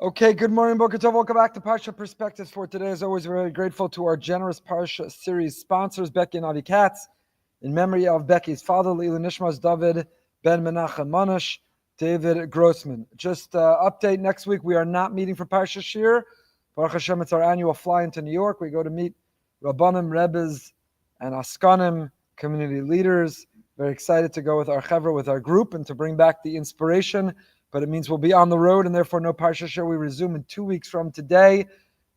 Okay, good morning, Boker Tov. Welcome back to Parsha Perspectives for today. As always, we're very grateful to our generous Parsha series sponsors, Becky and Avi Katz, in memory of Becky's father, Leila Nishmas David Ben Menachem Manush, David Grossman. Just update, next week we are not meeting for Parsha Shir. Baruch Hashem, it's our annual fly into New York. We go to meet Rabbanim, Rebbes, and Askanim, community leaders. Very excited to go with our Chevra, with our group, and to bring back the inspiration. But it means we'll be on the road, and therefore no Parsha Shir. We resume in 2 weeks from today.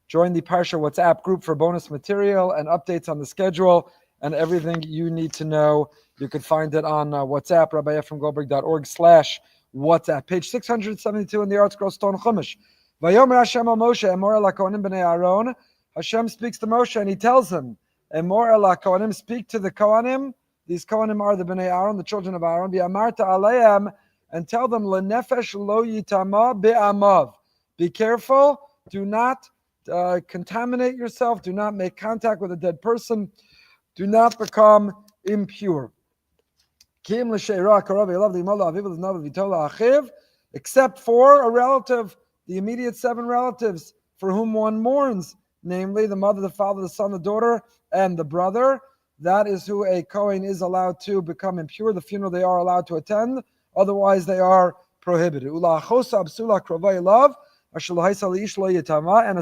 Join the Parsha WhatsApp group for bonus material and updates on the schedule and everything you need to know. You can find it on WhatsApp, rabbiefromgoldberg.org/WhatsApp. Page 672 in the Art Scroll Stone Chumash. Vayomer Hashem al Moshe, Emor el HaKohanim b'nei Aaron. Hashem speaks to Moshe and he tells him, Emor el HaKohanim, speak to the Kohanim. These Kohanim are the b'nei Aaron, the children of Aaron. V'amarta aleim, and tell them, Lenefesh lo yitama be'amav. Be careful, do not contaminate yourself, do not make contact with a dead person, do not become impure. Except for a relative, the immediate 7 relatives for whom one mourns, namely the mother, the father, the son, the daughter, and the brother. That is who a Kohen is allowed to become impure. The funeral they are allowed to attend. Otherwise, they are prohibited. And a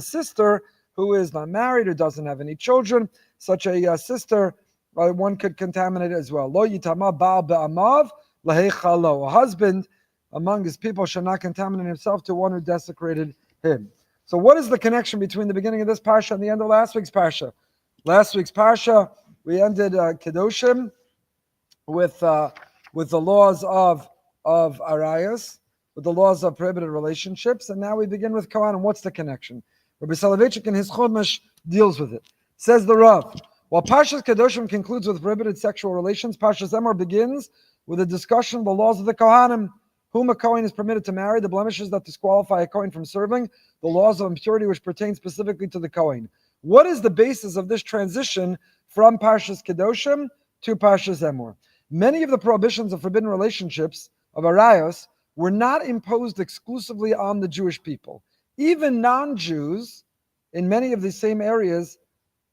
sister who is not married or doesn't have any children, such a sister, one could contaminate it as well. A husband among his people shall not contaminate himself to one who desecrated him. So what is the connection between the beginning of this Parsha and the end of last week's Parsha? Last week's Parsha, we ended Kedoshim with the laws of Arayos, with the laws of prohibited relationships, and now we begin with Kohanim. What's the connection? Rabbi Soloveitchik in his Chumash deals with it. Says the Rav, while Parshas Kedoshim concludes with prohibited sexual relations, Parshas Emor begins with a discussion of the laws of the Kohanim, whom a Kohen is permitted to marry, the blemishes that disqualify a Kohen from serving, the laws of impurity which pertain specifically to the Kohen. What is the basis of this transition from Parshas Kedoshim to Parshas Emor? Many of the prohibitions of forbidden relationships of Arayos were not imposed exclusively on the Jewish people. Even non-Jews in many of the same areas,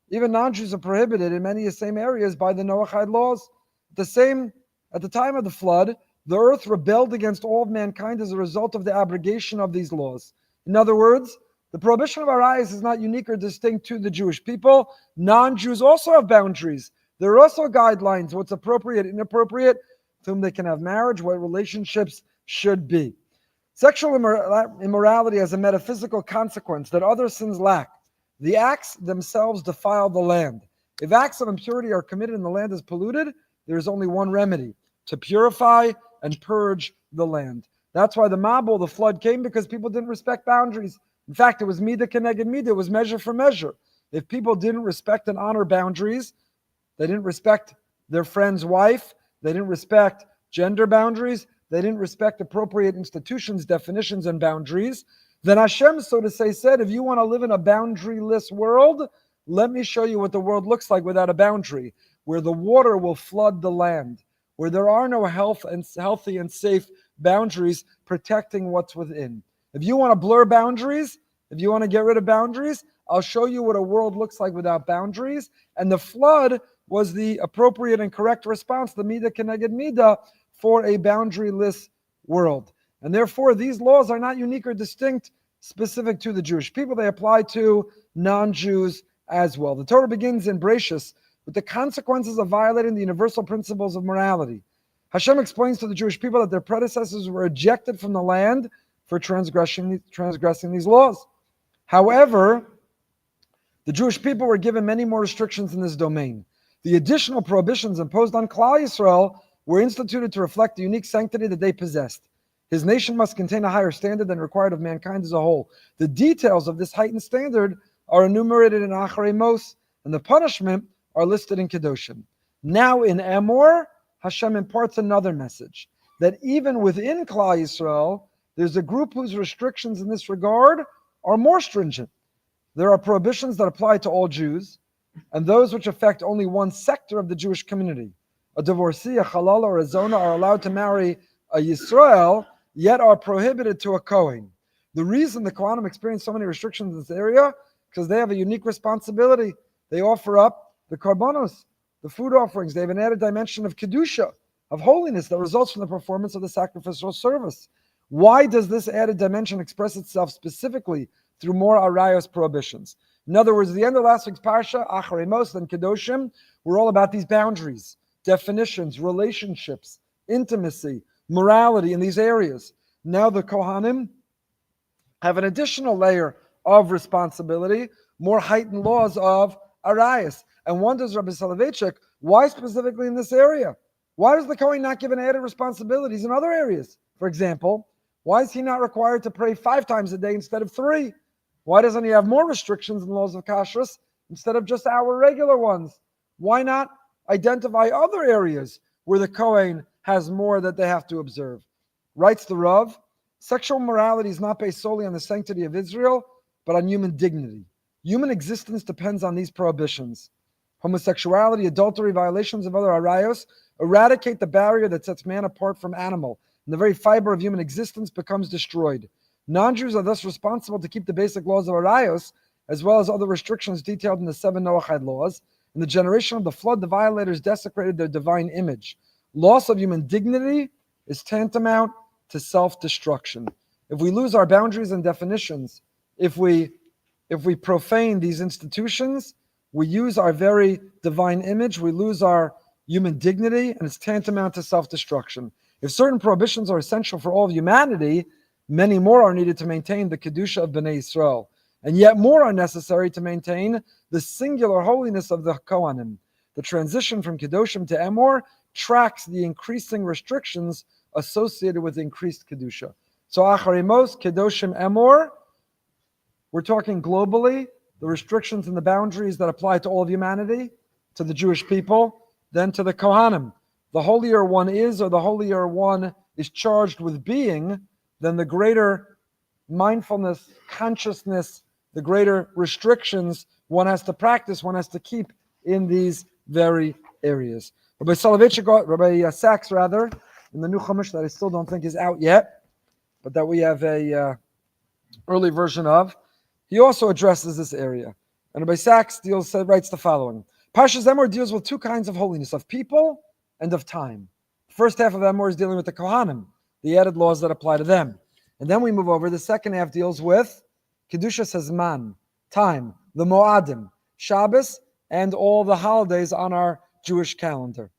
even non-Jews are prohibited in many of the same areas by the Noahide laws. At the time of the flood, the earth rebelled against all of mankind as a result of the abrogation of these laws. In other words, the prohibition of Arayos is not unique or distinct to the Jewish people. Non-Jews also have boundaries. There are also guidelines, what's appropriate, inappropriate, with whom they can have marriage, what relationships should be. Sexual immorality has a metaphysical consequence that other sins lack. The acts themselves defile the land. If acts of impurity are committed and the land is polluted, there is only one remedy: to purify and purge the land. That's why the Mabul, the flood, came, because people didn't respect boundaries. In fact, it was midah keneged midah, it was measure for measure. If people didn't respect and honor boundaries, they didn't respect their friend's wife, they didn't respect gender boundaries, they didn't respect appropriate institutions, definitions, and boundaries, then Hashem, so to say, said, if you want to live in a boundaryless world, let me show you what the world looks like without a boundary, where the water will flood the land, where there are no healthy and safe boundaries protecting what's within. If you want to blur boundaries, if you want to get rid of boundaries, I'll show you what a world looks like without boundaries. And the flood was the appropriate and correct response, the midah keneged midah, for a boundaryless world. And therefore, these laws are not unique or distinct, specific to the Jewish people. They apply to non-Jews as well. The Torah begins in Bereshis with the consequences of violating the universal principles of morality. Hashem explains to the Jewish people that their predecessors were ejected from the land for transgressing these laws. However, the Jewish people were given many more restrictions in this domain. The additional prohibitions imposed on Klal Yisrael were instituted to reflect the unique sanctity that they possessed. His nation must contain a higher standard than required of mankind as a whole. The details of this heightened standard are enumerated in Acharei Mos, and the punishment are listed in Kedoshim. Now in Emor, Hashem imparts another message, that even within Klal Yisrael, there's a group whose restrictions in this regard are more stringent. There are prohibitions that apply to all Jews, and those which affect only one sector of the Jewish community. A divorcee, a halal, or a zona are allowed to marry a Yisrael, yet are prohibited to a Kohen. The reason the Kohanim experience so many restrictions in this area, because they have a unique responsibility. They offer up the korbanos, the food offerings. They have an added dimension of kedusha, of holiness that results from the performance of the sacrificial service. Why does this added dimension express itself specifically through more arayos prohibitions? In other words, the end of last week's Parsha, Acharei Mos and Kedoshim, were all about these boundaries, definitions, relationships, intimacy, morality in these areas. Now the Kohanim have an additional layer of responsibility, more heightened laws of arayos. And wonders, Rabbi Soloveitchik, why specifically in this area? Why does the Kohen not given added responsibilities in other areas? For example, why is he not required to pray 5 times a day instead of 3? Why doesn't he have more restrictions in laws of kashrus instead of just our regular ones? Why not identify other areas where the Kohen has more that they have to observe? Writes the Rav, sexual morality is not based solely on the sanctity of Israel, but on human dignity. Human existence depends on these prohibitions. Homosexuality, adultery, violations of other arayos eradicate the barrier that sets man apart from animal, and the very fiber of human existence becomes destroyed. Non-Jews are thus responsible to keep the basic laws of arayos, as well as other restrictions detailed in the 7 Noachide laws. In the generation of the flood, the violators desecrated their divine image. Loss of human dignity is tantamount to self-destruction. If we lose our boundaries and definitions, if we profane these institutions, we use our very divine image, we lose our human dignity, and it's tantamount to self-destruction. If certain prohibitions are essential for all of humanity, many more are needed to maintain the Kedusha of Bnei Yisrael, and yet more are necessary to maintain the singular holiness of the Kohanim. The transition from Kedoshim to Emor tracks the increasing restrictions associated with increased Kedusha. So Acharei Mos, Kedoshim, Emor, we're talking globally, the restrictions and the boundaries that apply to all of humanity, to the Jewish people, then to the Kohanim. The holier one is, or the holier one is charged with being, then the greater mindfulness, consciousness, the greater restrictions one has to practice, one has to keep in these very areas. Rabbi Soloveitchik, Rabbi Sachs, rather, in the new Chumash that I still don't think is out yet, but that we have a early version of, he also addresses this area. And Rabbi Sachs writes the following. Parsha's Emor deals with 2 kinds of holiness, of people and of time. The first half of Emor is dealing with the Kohanim, the added laws that apply to them. And then we move over, the second half deals with Kedusha Hazman, time, the Moadim, Shabbos, and all the holidays on our Jewish calendar. It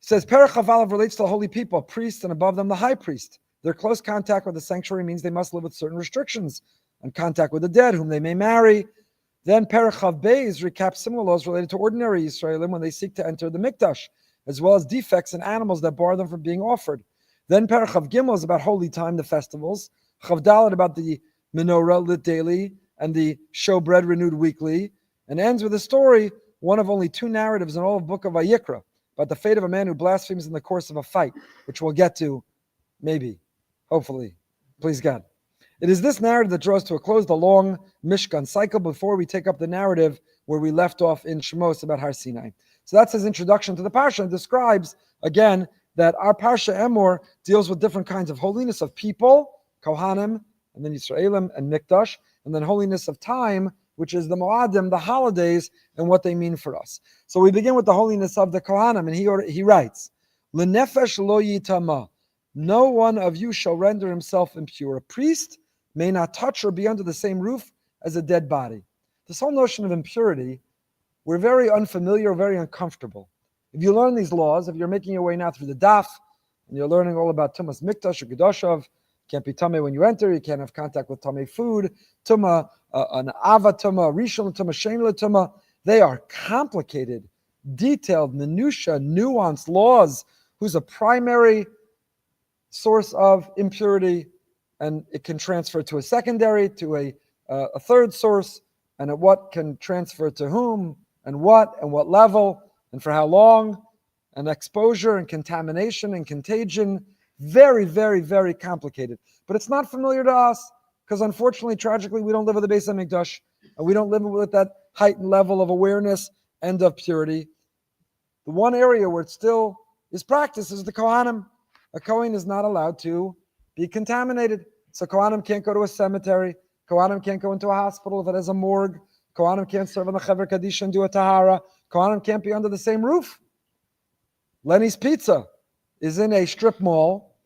says, Perach Chavalav relates to the holy people, priests, and above them the high priest. Their close contact with the sanctuary means they must live with certain restrictions, and contact with the dead, whom they may marry. Then Perach Chav Beis recaps similar laws related to ordinary Yisraelim when they seek to enter the Mikdash, as well as defects in animals that bar them from being offered. Then Perach Chav Gimel is about holy time, the festivals. Chav Dalet about the menorah lit daily and the showbread renewed weekly, and ends with a story, one of only 2 narratives in all of the book of Vayikra, about the fate of a man who blasphemes in the course of a fight, which we'll get to, maybe, hopefully, please God. It is this narrative that draws to a close the long Mishkan cycle before we take up the narrative where we left off in Shemos about Har Sinai. So that's his introduction to the Parsha, and describes, again, that our Parsha Emor deals with different kinds of holiness of people, Kohanim, and then Yisraelim and Mikdash, and then holiness of time, which is the Moadim, the holidays, and what they mean for us. So we begin with the holiness of the Kohanim, and he writes, L'nefesh lo yitama, no one of you shall render himself impure. A priest may not touch or be under the same roof as a dead body. This whole notion of impurity, we're very unfamiliar, very uncomfortable. If you learn these laws, if you're making your way now through the daf, and you're learning all about Tumas Mikdash or Gedoshav, can't be Tameh when you enter, you can't have contact with Tameh food, Tumah, an Ava Tumah, Rishon Tumah, Shein Tumah, they are complicated, detailed, minutiae, nuanced laws whose a primary source of impurity, and it can transfer to a secondary, to a third source, and at what can transfer to whom, and what level, and for how long, and exposure, and contamination, and contagion. Very, very, very complicated. But it's not familiar to us, because unfortunately, tragically, we don't live with the Beis HaMikdash, and we don't live with that heightened level of awareness and of purity. The one area where it still is practiced is the Kohanim. A Kohen is not allowed to be contaminated. So Kohanim can't go to a cemetery. Kohanim can't go into a hospital if it has a morgue. Kohanim can't serve on the Chaver Kaddish and do a tahara. Kohanim can't be under the same roof. Lenny's Pizza is in a strip mall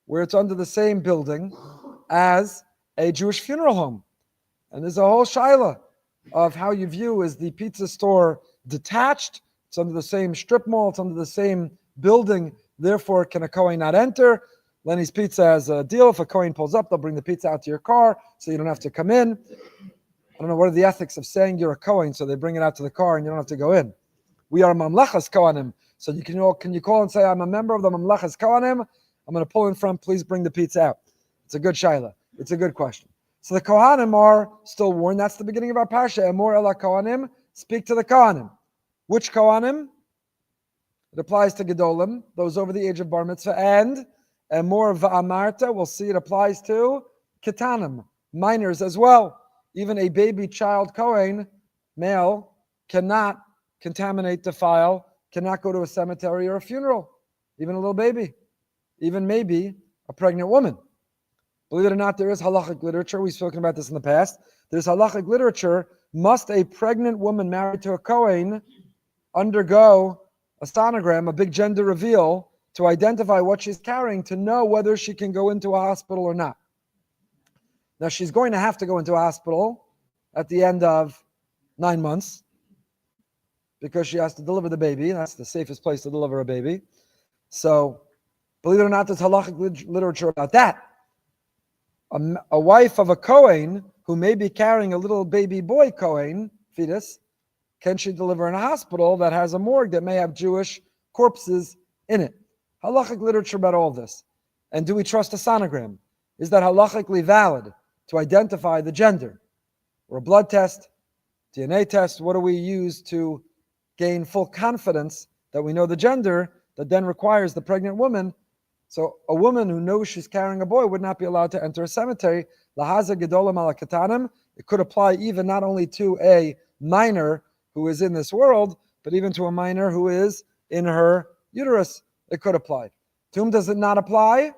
where it's under the same building as a Jewish funeral home. And there's a whole shaila of how you view, is the pizza store detached? It's under the same strip mall, it's under the same building, therefore can a Kohen not enter? Lenny's Pizza has a deal. If a Kohen pulls up, they'll bring the pizza out to your car so you don't have to come in. I don't know, what are the ethics of saying you're a Kohen, so they bring it out to the car and you don't have to go in. We are Mamlechas Kohanim. So can you call and say, I'm a member of the Mamlechas Kohanim, I'm going to pull in front, please bring the pizza out. It's a good shaila. It's a good question. So the Kohanim are still warned. That's the beginning of our Parsha. Emor ela Kohanim, speak to the Kohanim. Which Kohanim? It applies to Gedolim, those over the age of Bar Mitzvah, and Emor va'amarta, we'll see it applies to Ketanim, minors as well. Even a baby child Kohen, male, cannot contaminate, defile, cannot go to a cemetery or a funeral. Even a little baby. Even maybe a pregnant woman. Believe it or not, there is halachic literature. We've spoken about this in the past. There's halachic literature. Must a pregnant woman married to a Kohen undergo a sonogram, a big gender reveal, to identify what she's carrying, to know whether she can go into a hospital or not? Now, she's going to have to go into a hospital at the end of 9 months because she has to deliver the baby. That's the safest place to deliver a baby. So, believe it or not, there's halachic literature about that. A wife of a Kohen who may be carrying a little baby boy Kohen fetus, can she deliver in a hospital that has a morgue that may have Jewish corpses in it? Halachic literature about all this. And do we trust a sonogram? Is that halachically valid to identify the gender? Or a blood test, DNA test, what do we use to gain full confidence that we know the gender that then requires the pregnant woman? So a woman who knows she's carrying a boy would not be allowed to enter a cemetery. Lahaza gedolim ala katanim. It could apply even not only to a minor who is in this world, but even to a minor who is in her uterus. It could apply. To whom does it not apply?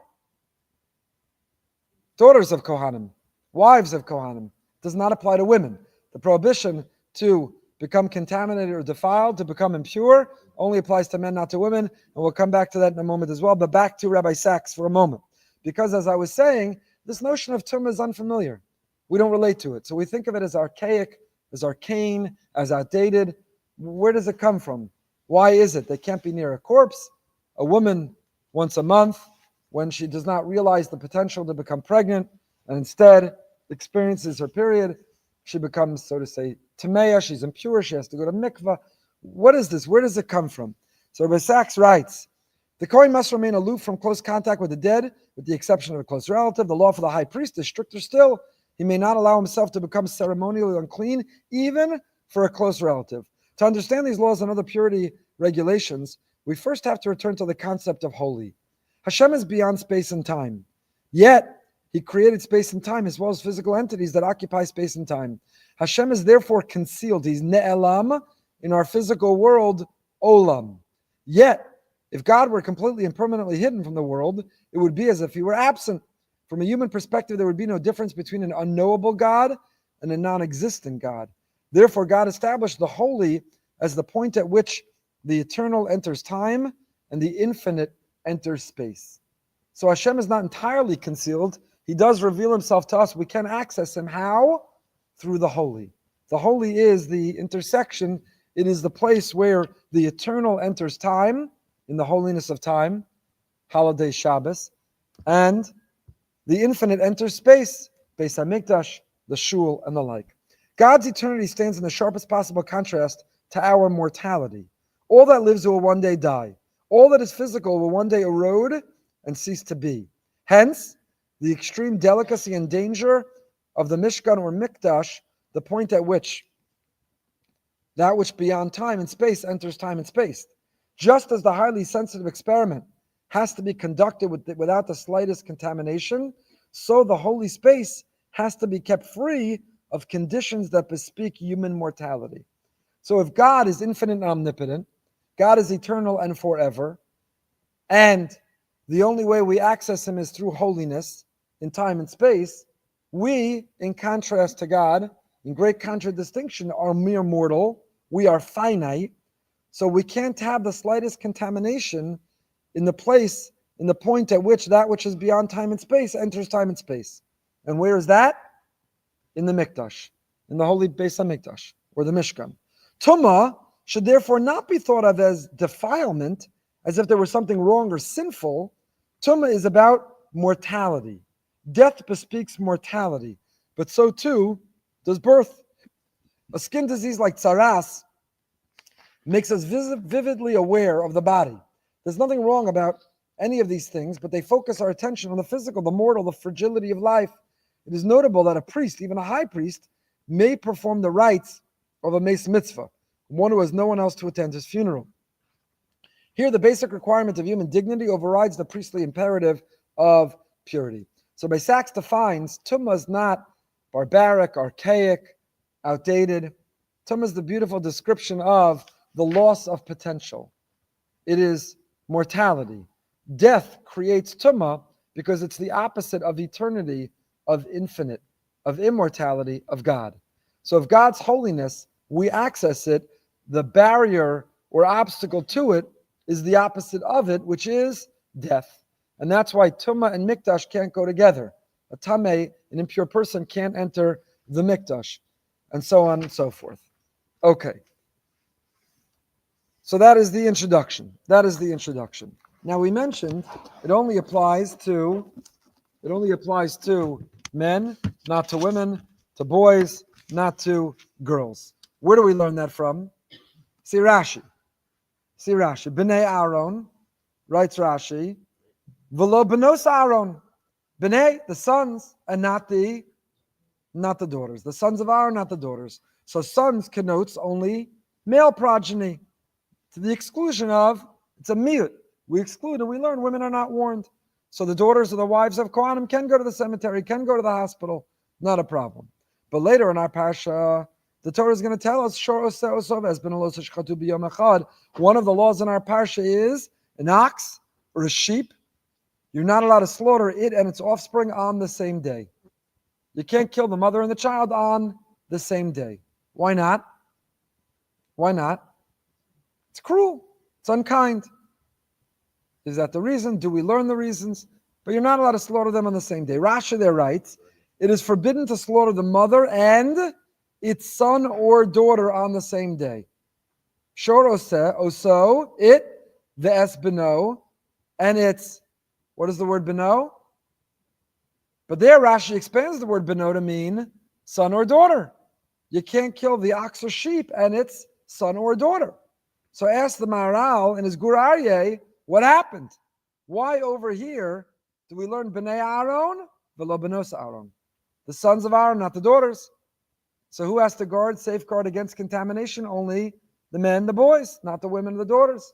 Daughters of Kohanim, wives of Kohanim. It does not apply to women. The prohibition to become contaminated or defiled, to become impure, only applies to men, not to women. And we'll come back to that in a moment as well. But back to Rabbi Sachs for a moment. Because as I was saying, this notion of tumah is unfamiliar. We don't relate to it. So we think of it as archaic, as arcane, as outdated. Where does it come from? Why is it they can't be near a corpse? A woman once a month, when she does not realize the potential to become pregnant and instead experiences her period, she becomes, so to say, tameya, she's impure, she has to go to mikvah. What is this? Where does it come from? So Rabbi Sachs writes, the Kohen must remain aloof from close contact with the dead, with the exception of a close relative. The law for the high priest is stricter still. He may not allow himself to become ceremonially unclean, even for a close relative. To understand these laws and other purity regulations, we first have to return to the concept of holy. Hashem is beyond space and time. Yet, He created space and time as well as physical entities that occupy space and time. Hashem is therefore concealed. He's ne'elam, in our physical world, olam. Yet, if God were completely and permanently hidden from the world, it would be as if He were absent. From a human perspective, there would be no difference between an unknowable God and a non-existent God. Therefore, God established the holy as the point at which the eternal enters time and the infinite enters space. So Hashem is not entirely concealed. He does reveal Himself to us. We can access Him. How? Through the holy. The holy is the intersection. It is the place where the eternal enters time, in the holiness of time, holiday Shabbos, and the infinite enters space, Beis HaMikdash, the Shul, and the like. God's eternity stands in the sharpest possible contrast to our mortality. All that lives will one day die. All that is physical will one day erode and cease to be. Hence, the extreme delicacy and danger of the Mishkan or Mikdash, the point at which that which beyond time and space enters time and space. Just as the highly sensitive experiment has to be conducted without the slightest contamination, so the holy space has to be kept free of conditions that bespeak human mortality. So if God is infinite and omnipotent, God is eternal and forever, and the only way we access Him is through holiness, in time and space. We, in contrast to God, in great contradistinction, are mere mortal. We are finite. So we can't have the slightest contamination in the point at which that which is beyond time and space enters time and space. And where is that? In the Mikdash, in the holy Beis HaMikdash, or the Mishkan. Tumah should therefore not be thought of as defilement, as if there was something wrong or sinful. Tumah is about mortality. Death bespeaks mortality, but so too does birth. A skin disease like tsaras makes us vividly aware of the body. There's nothing wrong about any of these things, but they focus our attention on the physical, the mortal, the fragility of life. It is notable that a priest, even a high priest, may perform the rites of a mace mitzvah, one who has no one else to attend his funeral. Here, the basic requirement of human dignity overrides the priestly imperative of purity. So by Sachs defines, Tumah is not barbaric, archaic, outdated. Tumah is the beautiful description of the loss of potential. It is mortality. Death creates Tumah because it's the opposite of eternity, of infinite, of immortality, of God. So if God's holiness, we access it, the barrier or obstacle to it is the opposite of it, which is death. And that's why Tumah and Mikdash can't go together. A Tameh, an impure person, can't enter the Mikdash, and so on and so forth. Okay. So that is the introduction. Now we mentioned it only applies to men, not to women, to boys, not to girls. Where do we learn that from? See Rashi. B'nai Aaron, writes Rashi, v'lo benos Aaron. B'nai, the sons, and not the daughters. The sons of Aaron, not the daughters. So sons connotes only male progeny, to the exclusion of, it's a miyut. We exclude and we learn women are not warned. So the daughters or the wives of Kohanim can go to the cemetery, can go to the hospital, not a problem. But later in our Parsha, the Torah is going to tell us, one of the laws in our Parsha is an ox or a sheep. You're not allowed to slaughter it and its offspring on the same day. You can't kill the mother and the child on the same day. Why not? It's cruel. It's unkind. Is that the reason? Do we learn the reasons? But you're not allowed to slaughter them on the same day. Rashi there writes, it is forbidden to slaughter the mother and its son or daughter on the same day. Shor oseh, oso, it, the es beno, and it's, what is the word beno? But there Rashi expands the word beno to mean son or daughter. You can't kill the ox or sheep and its son or daughter. So ask the Maharal in his Gur Aryeh, what happened? Why over here do we learn B'nai Aaron, v'lo benos Aaron? The sons of Aaron, not the daughters. So who has to safeguard against contamination? Only the men, the boys, not the women, the daughters.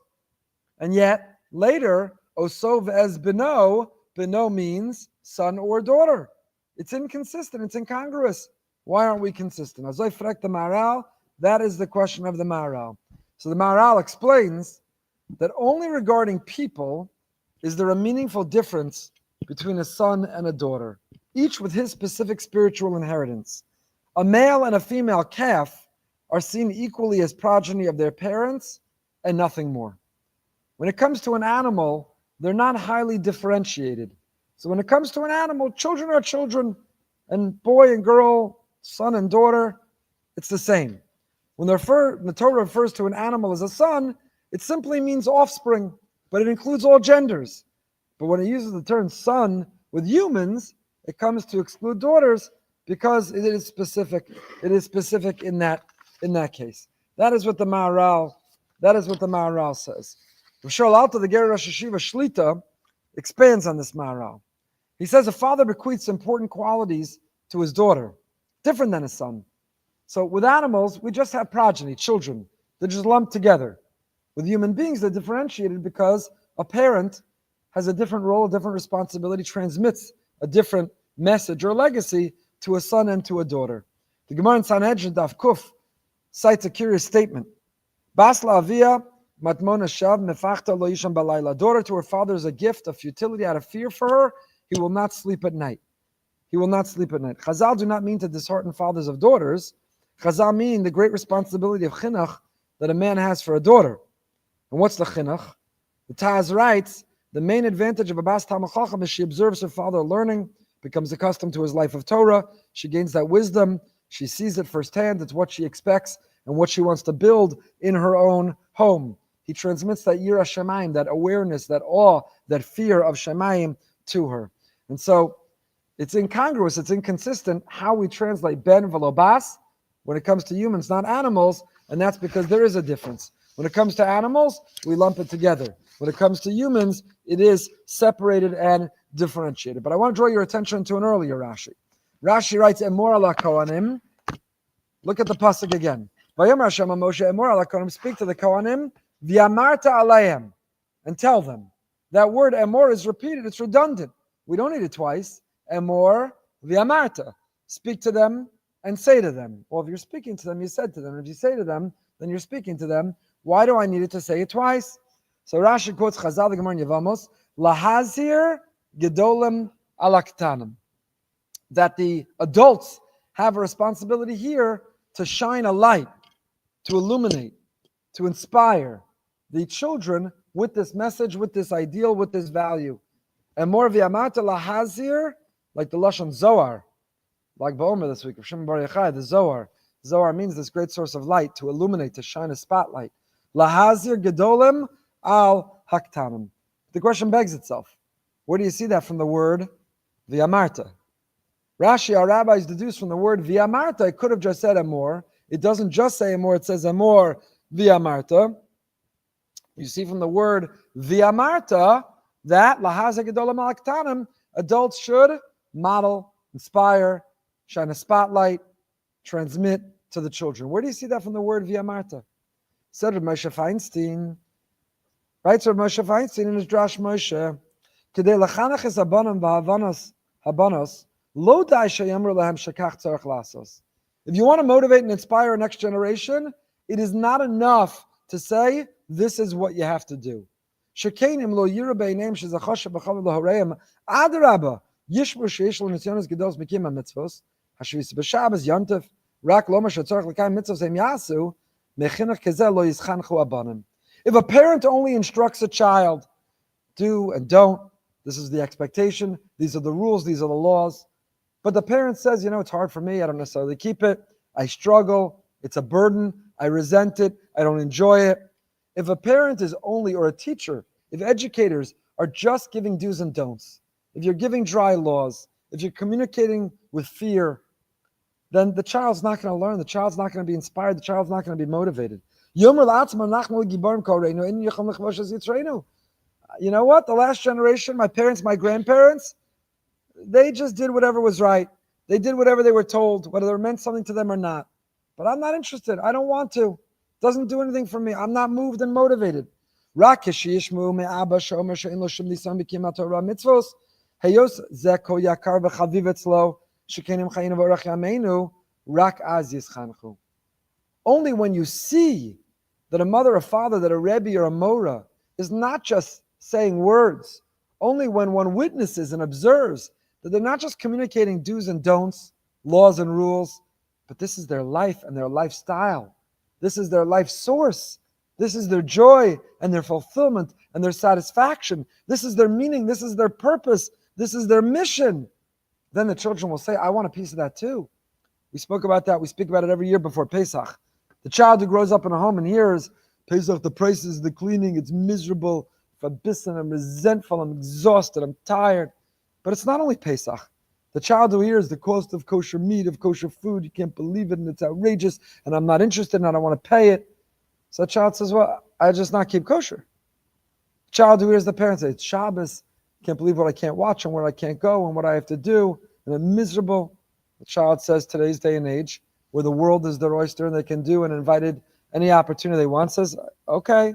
And yet, later, Osov as Beno means son or daughter. It's inconsistent, it's incongruous. Why aren't we consistent? As I frek the Maharal, that is the question of the Maharal. So the Maharal explains that only regarding people is there a meaningful difference between a son and a daughter, each with his specific spiritual inheritance. A male and a female calf are seen equally as progeny of their parents and nothing more. When it comes to an animal, they're not highly differentiated. So when it comes to an animal, children are children, and boy and girl, son and daughter, it's the same. When the Torah refers to an animal as a son, it simply means offspring, but it includes all genders. But when it uses the term son with humans, it comes to exclude daughters because it is specific. It is specific in that case. That is what the Maharal says. Rishol Alta, the Ger Rosh Yeshiva Shlita, expands on this Maharal. He says a father bequeaths important qualities to his daughter, different than his son. So with animals, we just have progeny, children. They're just lumped together. With human beings, they're differentiated because a parent has a different role, a different responsibility, transmits a different message or legacy to a son and to a daughter. The Gemara in Sanhedrin Daf Kuf cites a curious statement. Basla avia matmona shav mefachta lo yisham balayla. Daughter to her father is a gift of futility out of fear for her. He will not sleep at night. He will not sleep at night. Chazal do not mean to dishearten fathers of daughters. Chazal mean the great responsibility of chinuch that a man has for a daughter. And what's the chinuch? The Taz writes, the main advantage of a Bas Talmid Chacham is she observes her father learning, becomes accustomed to his life of Torah, she gains that wisdom, she sees it firsthand, it's what she expects and what she wants to build in her own home. He transmits that Yira Shamayim, that awareness, that awe, that fear of Shamayim to her. And so it's incongruous, it's inconsistent how we translate ben v'lo bas when it comes to humans, not animals, and that's because there is a difference. When it comes to animals, we lump it together. When it comes to humans, it is separated and differentiated. But I want to draw your attention to an earlier Rashi. Rashi writes, Emor ala Kohanim. Look at the pasuk again. Vayomer Hashem Moshe, Emor ala Kohanim, speak to the Kohanim, v'yamarta alayim, and tell them. That word Emor is repeated, it's redundant. We don't need it twice. Emor v'yamarta. Speak to them and say to them. Well, if you're speaking to them, you said to them. If you say to them, then you're speaking to them. Why do I need it to say it twice? So Rashi quotes Chazal the Gemara in Yevamos, Lahazir Gedolim Alaktanim. That the adults have a responsibility here to shine a light, to illuminate, to inspire the children with this message, with this ideal, with this value. And more v'yamata lahazir, like the Lashon Zohar, like Ba'omer this week of Shimon Bar Yochai, the Zohar. Zohar means this great source of light, to illuminate, to shine a spotlight. Lahazir gedolim al haktanim. The question begs itself. Where do you see that from the word v'yamarta? Rashi, our rabbis deduce from the word v'yamarta, it could have just said Emor. It doesn't just say Emor, it says Emor v'yamarta. You see from the word v'yamarta that lahazir gedolim al haktanim, adults should model, inspire, shine a spotlight, transmit to the children. Where do you see that from the word v'yamarta? Said Rav Moshe Feinstein, writes Rav Moshe Feinstein in his Drash Moshe, Kedei lachanach es habanim habanos, lo dai sheyamru lahem shekach tzarich lasos. If you want to motivate and inspire a next generation, it is not enough to say, this is what you have to do. Shekenim lo yira beineim shezachoshe b'chavod lahoreim, adarabba, yishmu sheish lo nisyonos gedos mekim ha-mitzvos, hashvis b'shabes yontif, rak lo ma shetzarich l'kayim mitzvos hem yasu, mechinach kezeh lo yischanchu abanim. If a parent only instructs a child, do and don't, this is the expectation, these are the rules, these are the laws, but the parent says, it's hard for me, I don't necessarily keep it, I struggle, it's a burden, I resent it, I don't enjoy it. If a parent is only, or a teacher, if educators are just giving do's and don'ts, if you're giving dry laws, if you're communicating with fear, then the child's not going to learn, the child's not going to be inspired, the child's not going to be motivated. You know what? The last generation, my parents, my grandparents, they just did whatever was right. They did whatever they were told, whether it meant something to them or not. But I'm not interested. I don't want to. It doesn't do anything for me. I'm not moved and motivated. Only when you see that a mother, a father, that a rebbe or a mora is not just saying words, only when one witnesses and observes that they're not just communicating do's and don'ts, laws and rules, but this is their life and their lifestyle. This is their life source. This is their joy and their fulfillment and their satisfaction. This is their meaning. This is their purpose. This is their mission. Then the children will say, I want a piece of that too. We spoke about that. We speak about it every year before Pesach. The child who grows up in a home and hears, Pesach, the prices, the cleaning, it's miserable, Fabissen, I'm resentful, I'm exhausted, I'm tired. But it's not only Pesach. The child who hears the cost of kosher meat, of kosher food, you can't believe it, and it's outrageous, and I'm not interested, and I don't want to pay it. So the child says, well, I just not keep kosher. The child who hears the parents say, it's Shabbos, can't believe what I can't watch, and where I can't go, and what I have to do, and I'm miserable. The child says, today's day and age, where the world is their oyster and they can do and invited any opportunity they want, says, okay,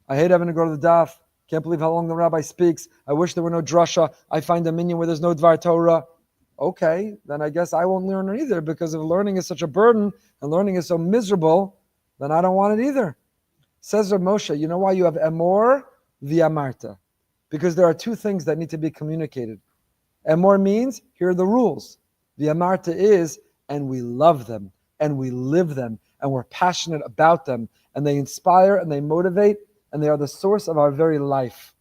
I hate having to go to the daf. Can't believe how long the rabbi speaks. I wish there were no drasha. I find a minyan where there's no dvar Torah. Okay, then I guess I won't learn either, because if learning is such a burden and learning is so miserable, then I don't want it either. Says Rav Moshe, you know why you have Emor v'yamarta? Because there are two things that need to be communicated. Emor means, here are the rules. V'amarta is, and we love them, and we live them, and we're passionate about them, and they inspire, and they motivate, and they are the source of our very life.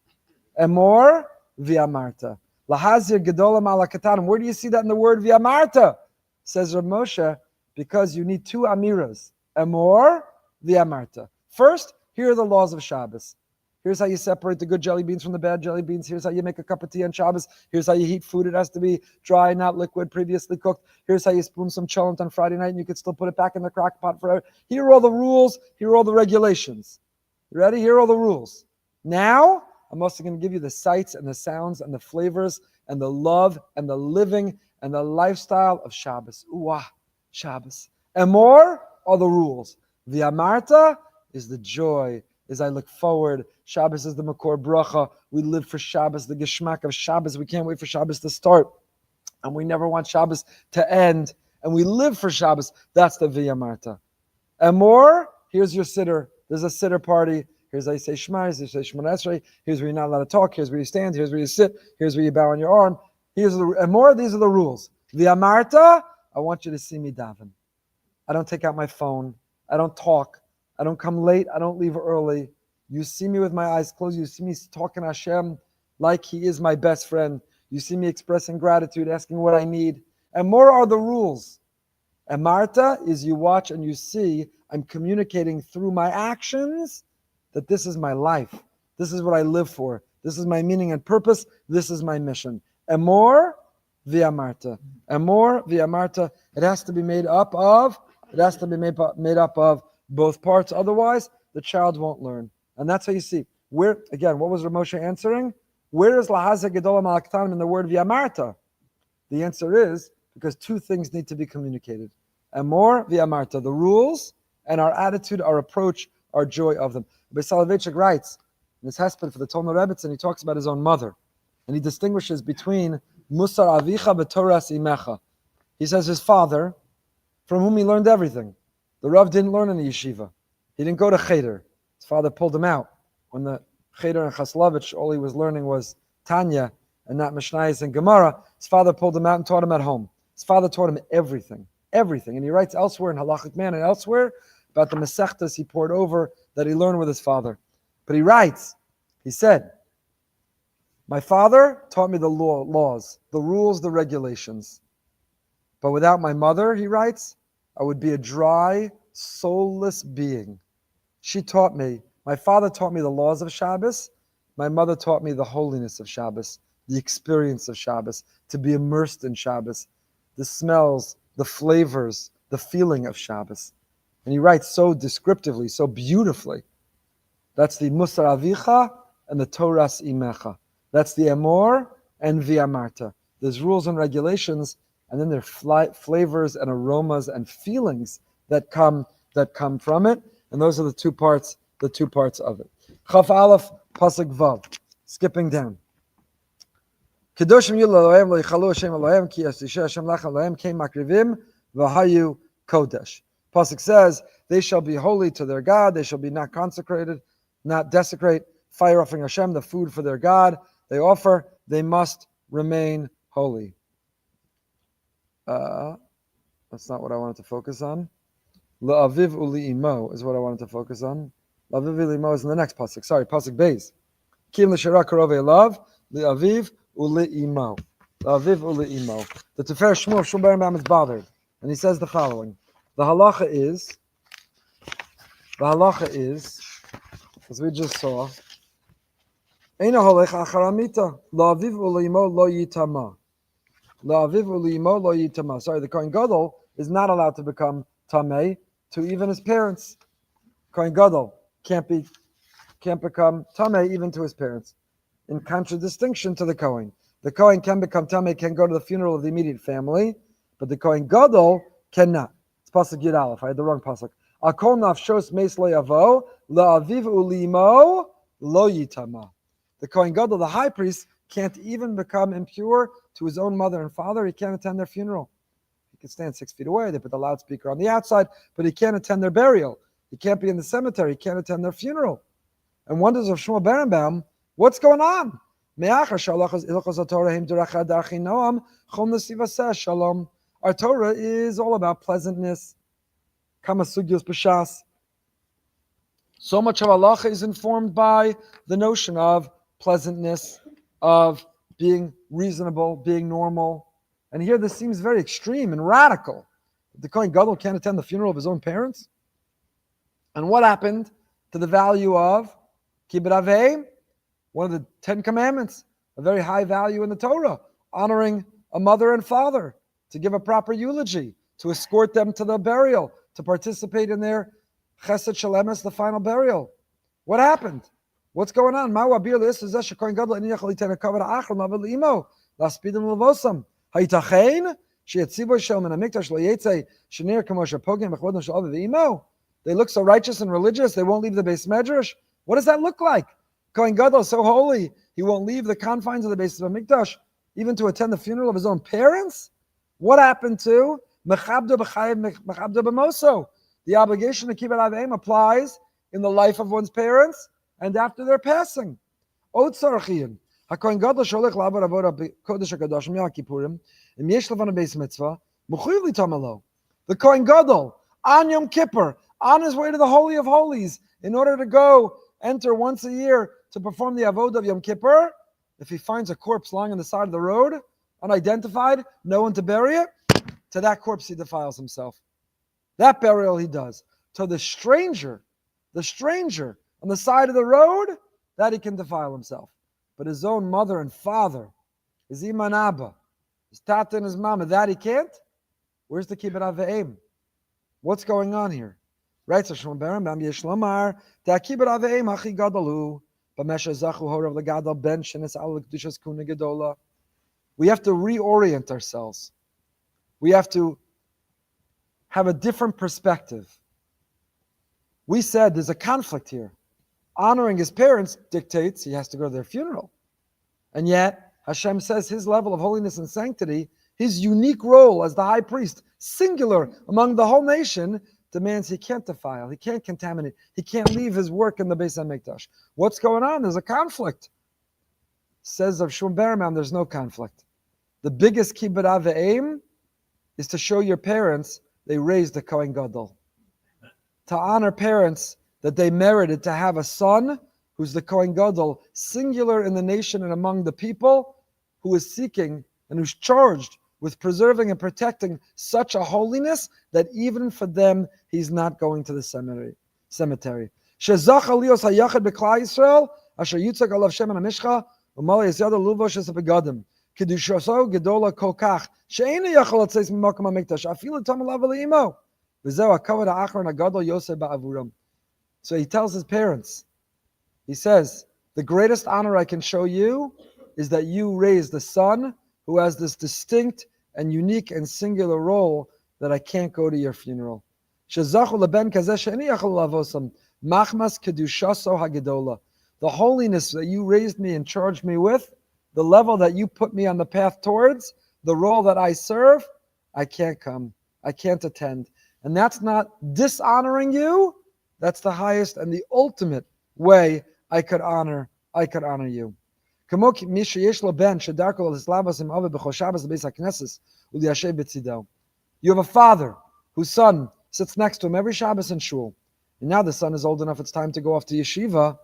Emor v'amarta. Lahazir gedolam ala katanim. Where do you see that in the word v'amarta? Says Rav Moshe, because you need two amiras. Emor v'amarta. First, here are the laws of Shabbos. Here's how you separate the good jelly beans from the bad jelly beans. Here's how you make a cup of tea on Shabbos. Here's how you heat food. It has to be dry, not liquid, previously cooked. Here's how you spoon some cholent on Friday night and you can still put it back in the crock pot forever. Here are all the rules. Here are all the regulations. You ready? Here are all the rules. Now, I'm also going to give you the sights and the sounds and the flavors and the love and the living and the lifestyle of Shabbos. Uwah, Shabbos. Emor are the rules. V'amarta is the joy. As I look forward, Shabbos is the Makor Bracha. We live for Shabbos, the Geschmack of Shabbos. We can't wait for Shabbos to start. And we never want Shabbos to end. And we live for Shabbos. That's the V'yamarta. Emor, here's your siddur. There's a siddur party. Here's how you say Shema. Here's how you say Shemona Esrei. Here's where you're not allowed to talk. Here's where you stand. Here's where you sit. Here's where you bow on your arm. Here's the Emor. These are the rules. V'yamarta, I want you to see me daven. I don't take out my phone. I don't talk. I don't come late. I don't leave early. You see me with my eyes closed. You see me talking to Hashem like He is my best friend. You see me expressing gratitude, asking what I need. And more are the rules. And Marta is you watch and you see I'm communicating through my actions that this is my life. This is what I live for. This is my meaning and purpose. This is my mission. Emor v'amarta. Emor v'amarta. It has to be made up of. It has to be made up of both parts. Otherwise, the child won't learn. And that's how you see. Where, again, what was Rav Moshe answering? Where is Lahazeh Gedolam Al Ktanim in the word V'yamarta? The answer is because two things need to be communicated. Emor V'yamarta, the rules and our attitude, our approach, our joy of them. Rabbi Soloveitchik writes in his hesped for the Talmud Rebbetzin, he talks about his own mother. And he distinguishes between Musar Avicha B'Toras Imecha. He says his father, from whom he learned everything. The Rav didn't learn in the yeshiva. He didn't go to Cheder. His father pulled him out. When the Cheder and Chaslavich, all he was learning was Tanya and not Mishnayos and Gemara. His father pulled him out and taught him at home. His father taught him everything. Everything. And he writes elsewhere in Halachic Man and elsewhere about the Masechtas he poured over that he learned with his father. But he writes, he said, my father taught me the laws, the rules, the regulations. But without my mother, he writes, I would be a dry, soulless being. She taught me, my father taught me the laws of Shabbos. My mother taught me the holiness of Shabbos, the experience of Shabbos, to be immersed in Shabbos, the smells, the flavors, the feeling of Shabbos. And he writes so descriptively, so beautifully. That's the Musar Avicha and the Toras Imecha. That's the Emor and V'yamarta. There's rules and regulations, and then there are flavors and aromas and feelings that come from it, and those are the two parts of it. Chaf Aleph Pasuk Vav, skipping down. Kedoshim Yil Elohem Lo Yichalu Hashem Elohem Ki Yasisha Hashem Lach Elohem Kei Makrivim V'Hayu Kodesh. Pasuk says they shall be holy to their God. They shall be not consecrated, not desecrate. Fire offering Hashem, the food for their God they offer. They must remain holy. That's not what I wanted to focus on. La'aviv u'li'imo is what I wanted to focus on. La'aviv u'li'imo is in the next pasuk. Sorry, pasuk beis. Kim l'shara karov elav li'aviv u'li'imo. La'aviv u'li'imo. The Tefer Shmuel of Shmuel Berenbaum is bothered, and he says the following: the halacha is, as we just saw, Eina holech achar amita la'aviv u'li'imo lo yitama. Sorry, the Kohen Gadol is not allowed to become tamei to even his parents. Kohen Gadol can't become tamei even to his parents. In contradistinction to the Kohen. The Kohen can become tamei, can go to the funeral of the immediate family, but the Kohen Gadol cannot. It's pasuk Yud Aleph. I had the wrong pasuk. Akol nafshos meis lo yavo la'aviv u'limo lo yitama. The Kohen Gadol, the high priest, can't even become impure to his own mother and father. He can't attend their funeral. He can stand 6 feet away. They put the loudspeaker on the outside, but he can't attend their burial. He can't be in the cemetery. He can't attend their funeral. And wonders of Shmuel Berenbaum, what's going on? Our Torah is all about pleasantness. So much of halacha is informed by the notion of pleasantness, of being reasonable, being normal. And here this seems very extreme and radical. The Kohen Gadol can't attend the funeral of his own parents. And what happened to the value of Kibbud Avim? One of the 10 commandments, a very high value in the Torah, honoring a mother and father, to give a proper eulogy, to escort them to the burial, to participate in their Chesed Shalemes, the final burial. What happened? What's going on? They look so righteous and religious, they won't leave the Beis Medrash. What does that look like? Kohen Gadol, so holy, he won't leave the confines of the Beis Hamikdash, even to attend the funeral of his own parents? What happened to Mechabdo B'chayev Mechabdo B'moso? The obligation to keep it avim applies in the life of one's parents and after their passing. Od tzarchiyin. HaKohen Gadol sholech la'avod avodah kodesh hakadoshim Yom Kippurim. Im yesh levana beis mitzvah mechuyev litamalo. The Kohen Gadol on Yom Kippur, on his way to the Holy of Holies, in order to go enter once a year to perform the avodah of Yom Kippur, if he finds a corpse lying on the side of the road, unidentified, no one to bury it, to that corpse he defiles himself. That burial he does. To the stranger on the side of the road, that he can defile himself. But his own mother and father, his iman abba, his tata and his mama, that he can't? Where's the kibbud avim? What's going on here? Right, so Shmuel Baron Bam Yeshlomar, the kibbud avim hachi gadalu, b'mesha zachu horav legadal ben shenes al kedushas kuna gedola. We have to reorient ourselves. We have to have a different perspective. We said there's a conflict here. Honoring his parents dictates he has to go to their funeral. And yet, Hashem says his level of holiness and sanctity, his unique role as the high priest, singular among the whole nation, demands he can't defile, he can't contaminate, he can't leave his work in the Beis HaMikdash. What's going on? There's a conflict. Says of Shmuel Bereman, there's no conflict. The biggest kibbud avim is to show your parents they raised the Kohen Gadol. To honor parents that they merited to have a son who's the Kohen Gadol, singular in the nation and among the people, who is seeking and who's charged with preserving and protecting such a holiness that even for them, he's not going to the cemetery. Shezacha lios hayachad b'klal Yisrael, asher yitzak alav shem hamishcha, u'mal yizyada lulvosh es begadim. Kedushaso gedola kokach, she'ena yachal atzeis mimakom hamikdash, afilu tam alav le'imo. V'zeu hakavod ha'achron hagadol yoseh ba'avuram. So he tells his parents, he says, the greatest honor I can show you is that you raised the son who has this distinct and unique and singular role that I can't go to your funeral. The holiness that you raised me and charged me with, the level that you put me on the path towards, the role that I serve, I can't come. I can't attend. And that's not dishonoring you. That's the highest and the ultimate way I could honor you. You have a father whose son sits next to him every Shabbos in shul. And now the son is old enough, it's time to go off to yeshiva.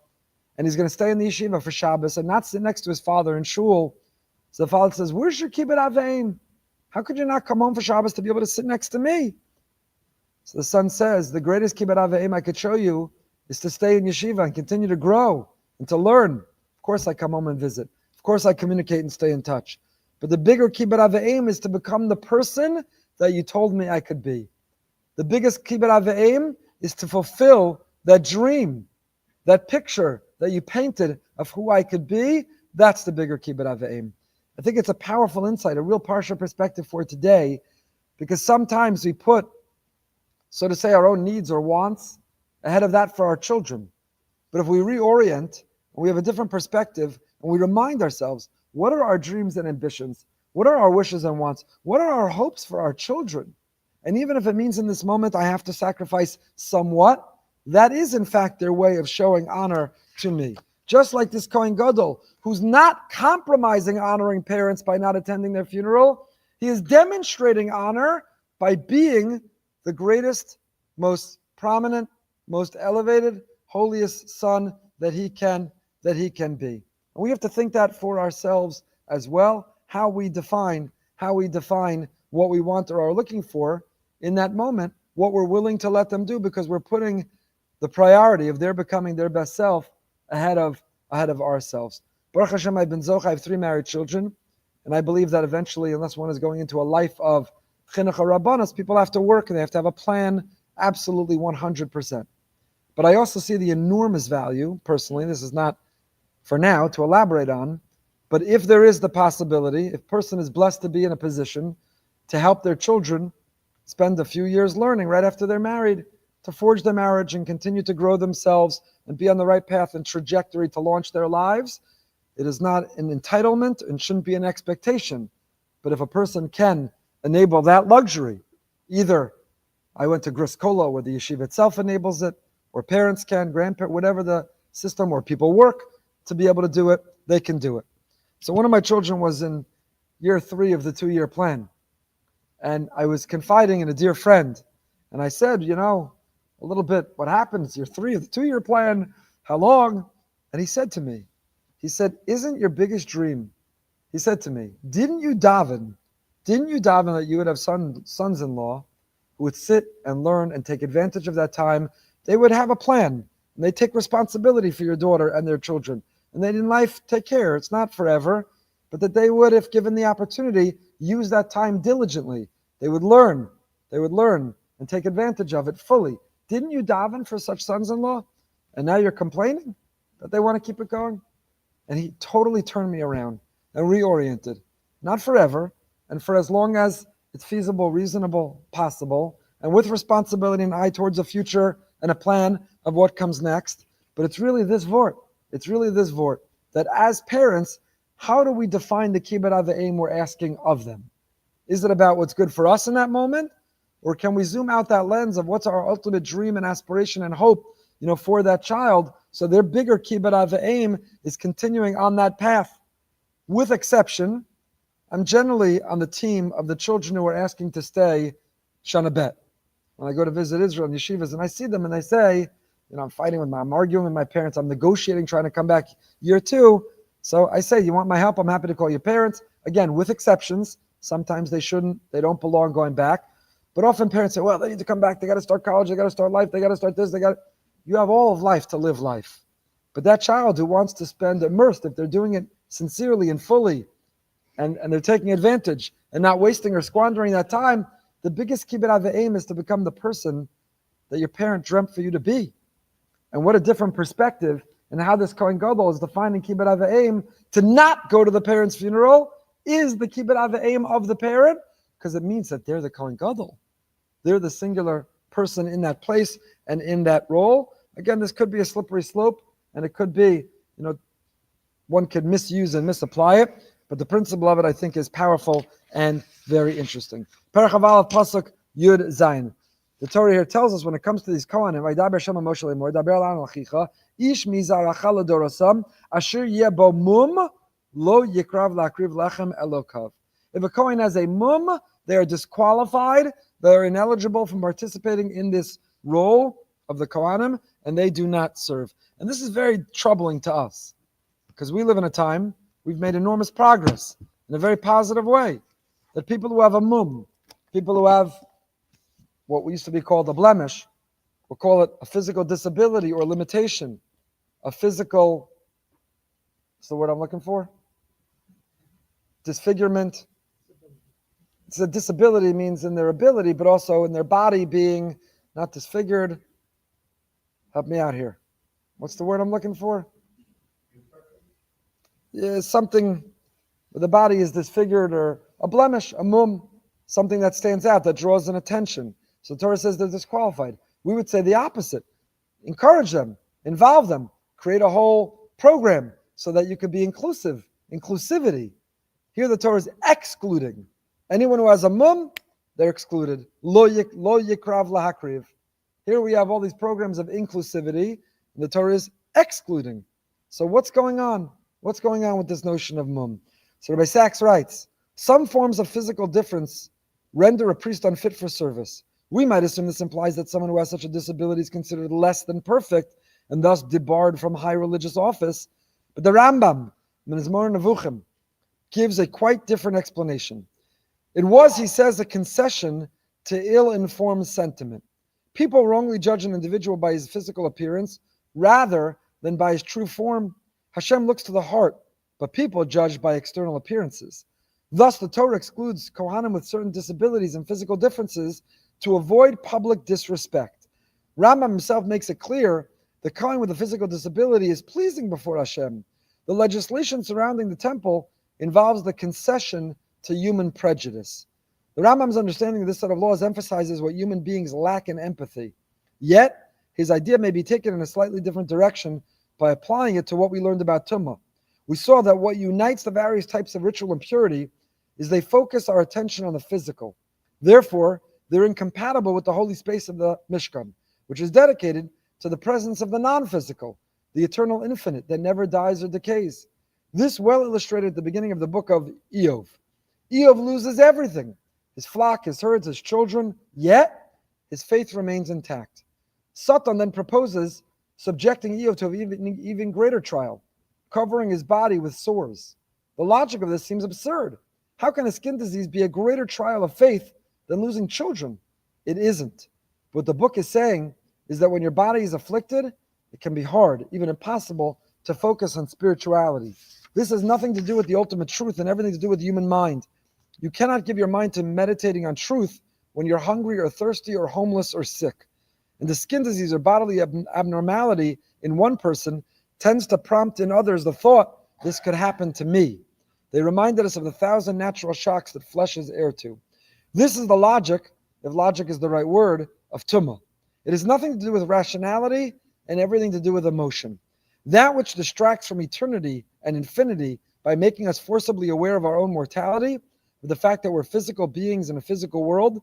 And he's going to stay in the yeshiva for Shabbos and not sit next to his father in shul. So the father says, where's your kibbud avim? How could you not come home for Shabbos to be able to sit next to me? So the son says, the greatest kibbud avim I could show you is to stay in yeshiva and continue to grow and to learn. Of course I come home and visit. Of course I communicate and stay in touch. But the bigger kibbud avim is to become the person that you told me I could be. The biggest kibbud avim is to fulfill that dream, that picture that you painted of who I could be. That's the bigger kibbud avim. I think it's a powerful insight, a real Parsha perspective for today, because sometimes we put, so to say, our own needs or wants ahead of that for our children. But if we reorient and we have a different perspective and we remind ourselves, what are our dreams and ambitions? What are our wishes and wants? What are our hopes for our children? And even if it means in this moment I have to sacrifice somewhat, that is in fact their way of showing honor to me. Just like this Kohen Gadol, who's not compromising honoring parents by not attending their funeral, he is demonstrating honor by being the greatest, most prominent, most elevated, holiest son that he can be. And we have to think that for ourselves as well, how we define what we want or are looking for in that moment, what we're willing to let them do, because we're putting the priority of their becoming their best self ahead of ourselves. Baruch Hashem, I've been zoch. I have 3 married children, and I believe that eventually, unless one is going into a life of chinuch rabbanos, people have to work and they have to have a plan, absolutely 100%. But I also see the enormous value, personally, this is not for now to elaborate on, but if there is the possibility, if a person is blessed to be in a position to help their children spend a few years learning right after they're married, to forge their marriage and continue to grow themselves and be on the right path and trajectory to launch their lives, it is not an entitlement and shouldn't be an expectation. But if a person can enable that luxury, either I went to Gris Kola where the yeshiva itself enables it, or parents can, grandparents, whatever the system, or people work to be able to do it, they can do it. So one of my children was in year 3 of the 2-year plan. And I was confiding in a dear friend. And I said, a little bit, what happens? Year 3 of the 2-year plan, how long? And he said to me, isn't your biggest dream, he said to me, didn't you daven that you would have sons-in-law who would sit and learn and take advantage of that time? They would have a plan, and they take responsibility for your daughter and their children. And they'd in life take care. It's not forever, but that they would, if given the opportunity, use that time diligently. They would learn and take advantage of it fully. Didn't you daven for such sons-in-law? And now you're complaining that they want to keep it going? And he totally turned me around and reoriented. Not forever, and for as long as it's feasible, reasonable, possible, and with responsibility and eye towards a future and a plan of what comes next. But it's really this vort. That as parents, how do we define the kibbud avayim we're asking of them? Is it about what's good for us in that moment? Or can we zoom out that lens of what's our ultimate dream and aspiration and hope, for that child? So their bigger kibbud avayim is continuing on that path. With exception, I'm generally on the team of the children who are asking to stay Shana Bet. When I go to visit Israel and yeshivas and I see them and they say, I'm arguing with my parents, I'm negotiating, trying to come back year 2. So I say, you want my help? I'm happy to call your parents. Again, with exceptions. Sometimes they don't belong going back. But often parents say, well, they need to come back. They got to start college. They got to start life. They got to start this. You have all of life to live life. But that child who wants to spend immersed, if they're doing it sincerely and fully, and they're taking advantage and not wasting or squandering that time, the biggest kibbud avayim is to become the person that your parent dreamt for you to be. And what a different perspective, and how this Kohen Gadol is defining kibbud avayim. To not go to the parent's funeral is the kibbud avayim of the parent, because it means that they're the Kohen Gadol. They're the singular person in that place and in that role. Again, this could be a slippery slope, and it could be, one could misuse and misapply it, but the principle of it, I think, is powerful and very interesting. Perach Aleph Pasuk Yud Zayin. The Torah here tells us when it comes to these Kohanim, Vaydaber Shema Moshe Emor, Daber La'an Lachicha, Ish Mizaracha L'Dorosam, Asher Yeh Bo Mum, Lo Yikrav La'akriv Lechem Elokav. If a Kohen has a mum, they are disqualified, they are ineligible from participating in this role of the Kohanim, and they do not serve. And this is very troubling to us, because we live in a time, we've made enormous progress in a very positive way, that people who have a mum, people who have what we used to be called a blemish, we'll call it a physical disability or limitation, a physical, what's the word I'm looking for? Disfigurement. It's a disability, means in their ability, but also in their body being not disfigured. Help me out here. What's the word I'm looking for? Yeah, something where the body is disfigured, or a blemish, a mum, something that stands out, that draws an attention. So the Torah says they're disqualified. We would say the opposite. Encourage them, involve them, create a whole program so that you could be inclusive, inclusivity. Here the Torah is excluding. Anyone who has a mum, they're excluded. Lo yikrav lahakriv. Here we have all these programs of inclusivity, and the Torah is excluding. So what's going on? What's going on with this notion of mum? So Rabbi Sachs writes, some forms of physical difference render a priest unfit for service. We might assume this implies that someone who has such a disability is considered less than perfect and thus debarred from high religious office. But the Rambam, in his Emor Nevuchim, gives a quite different explanation. It was, he says, a concession to ill-informed sentiment. People wrongly judge an individual by his physical appearance rather than by his true form. Hashem looks to the heart, but people judge by external appearances. Thus, the Torah excludes Kohanim with certain disabilities and physical differences to avoid public disrespect. Rambam himself makes it clear that Kohen with a physical disability is pleasing before Hashem. The legislation surrounding the temple involves the concession to human prejudice. The Rambam's understanding of this set of laws emphasizes what human beings lack in empathy. Yet, his idea may be taken in a slightly different direction by applying it to what we learned about Tumah. We saw that what unites the various types of ritual impurity is they focus our attention on the physical. Therefore, they're incompatible with the holy space of the Mishkan, which is dedicated to the presence of the non-physical, the eternal infinite that never dies or decays. This well illustrated at the beginning of the book of Eov. Eov loses everything, his flock, his herds, his children, yet his faith remains intact. Satan then proposes subjecting Eov to an even greater trial, covering his body with sores. The logic of this seems absurd. How can a skin disease be a greater trial of faith than losing children? It isn't. What the book is saying is that when your body is afflicted, it can be hard, even impossible, to focus on spirituality. This has nothing to do with the ultimate truth and everything to do with the human mind. You cannot give your mind to meditating on truth when you're hungry or thirsty or homeless or sick. And the skin disease or bodily abnormality in one person tends to prompt in others the thought, this could happen to me. They reminded us of the 1,000 natural shocks that flesh is heir to. This is the logic, if logic is the right word, of Tumah. It has nothing to do with rationality and everything to do with emotion. That which distracts from eternity and infinity by making us forcibly aware of our own mortality, with the fact that we're physical beings in a physical world,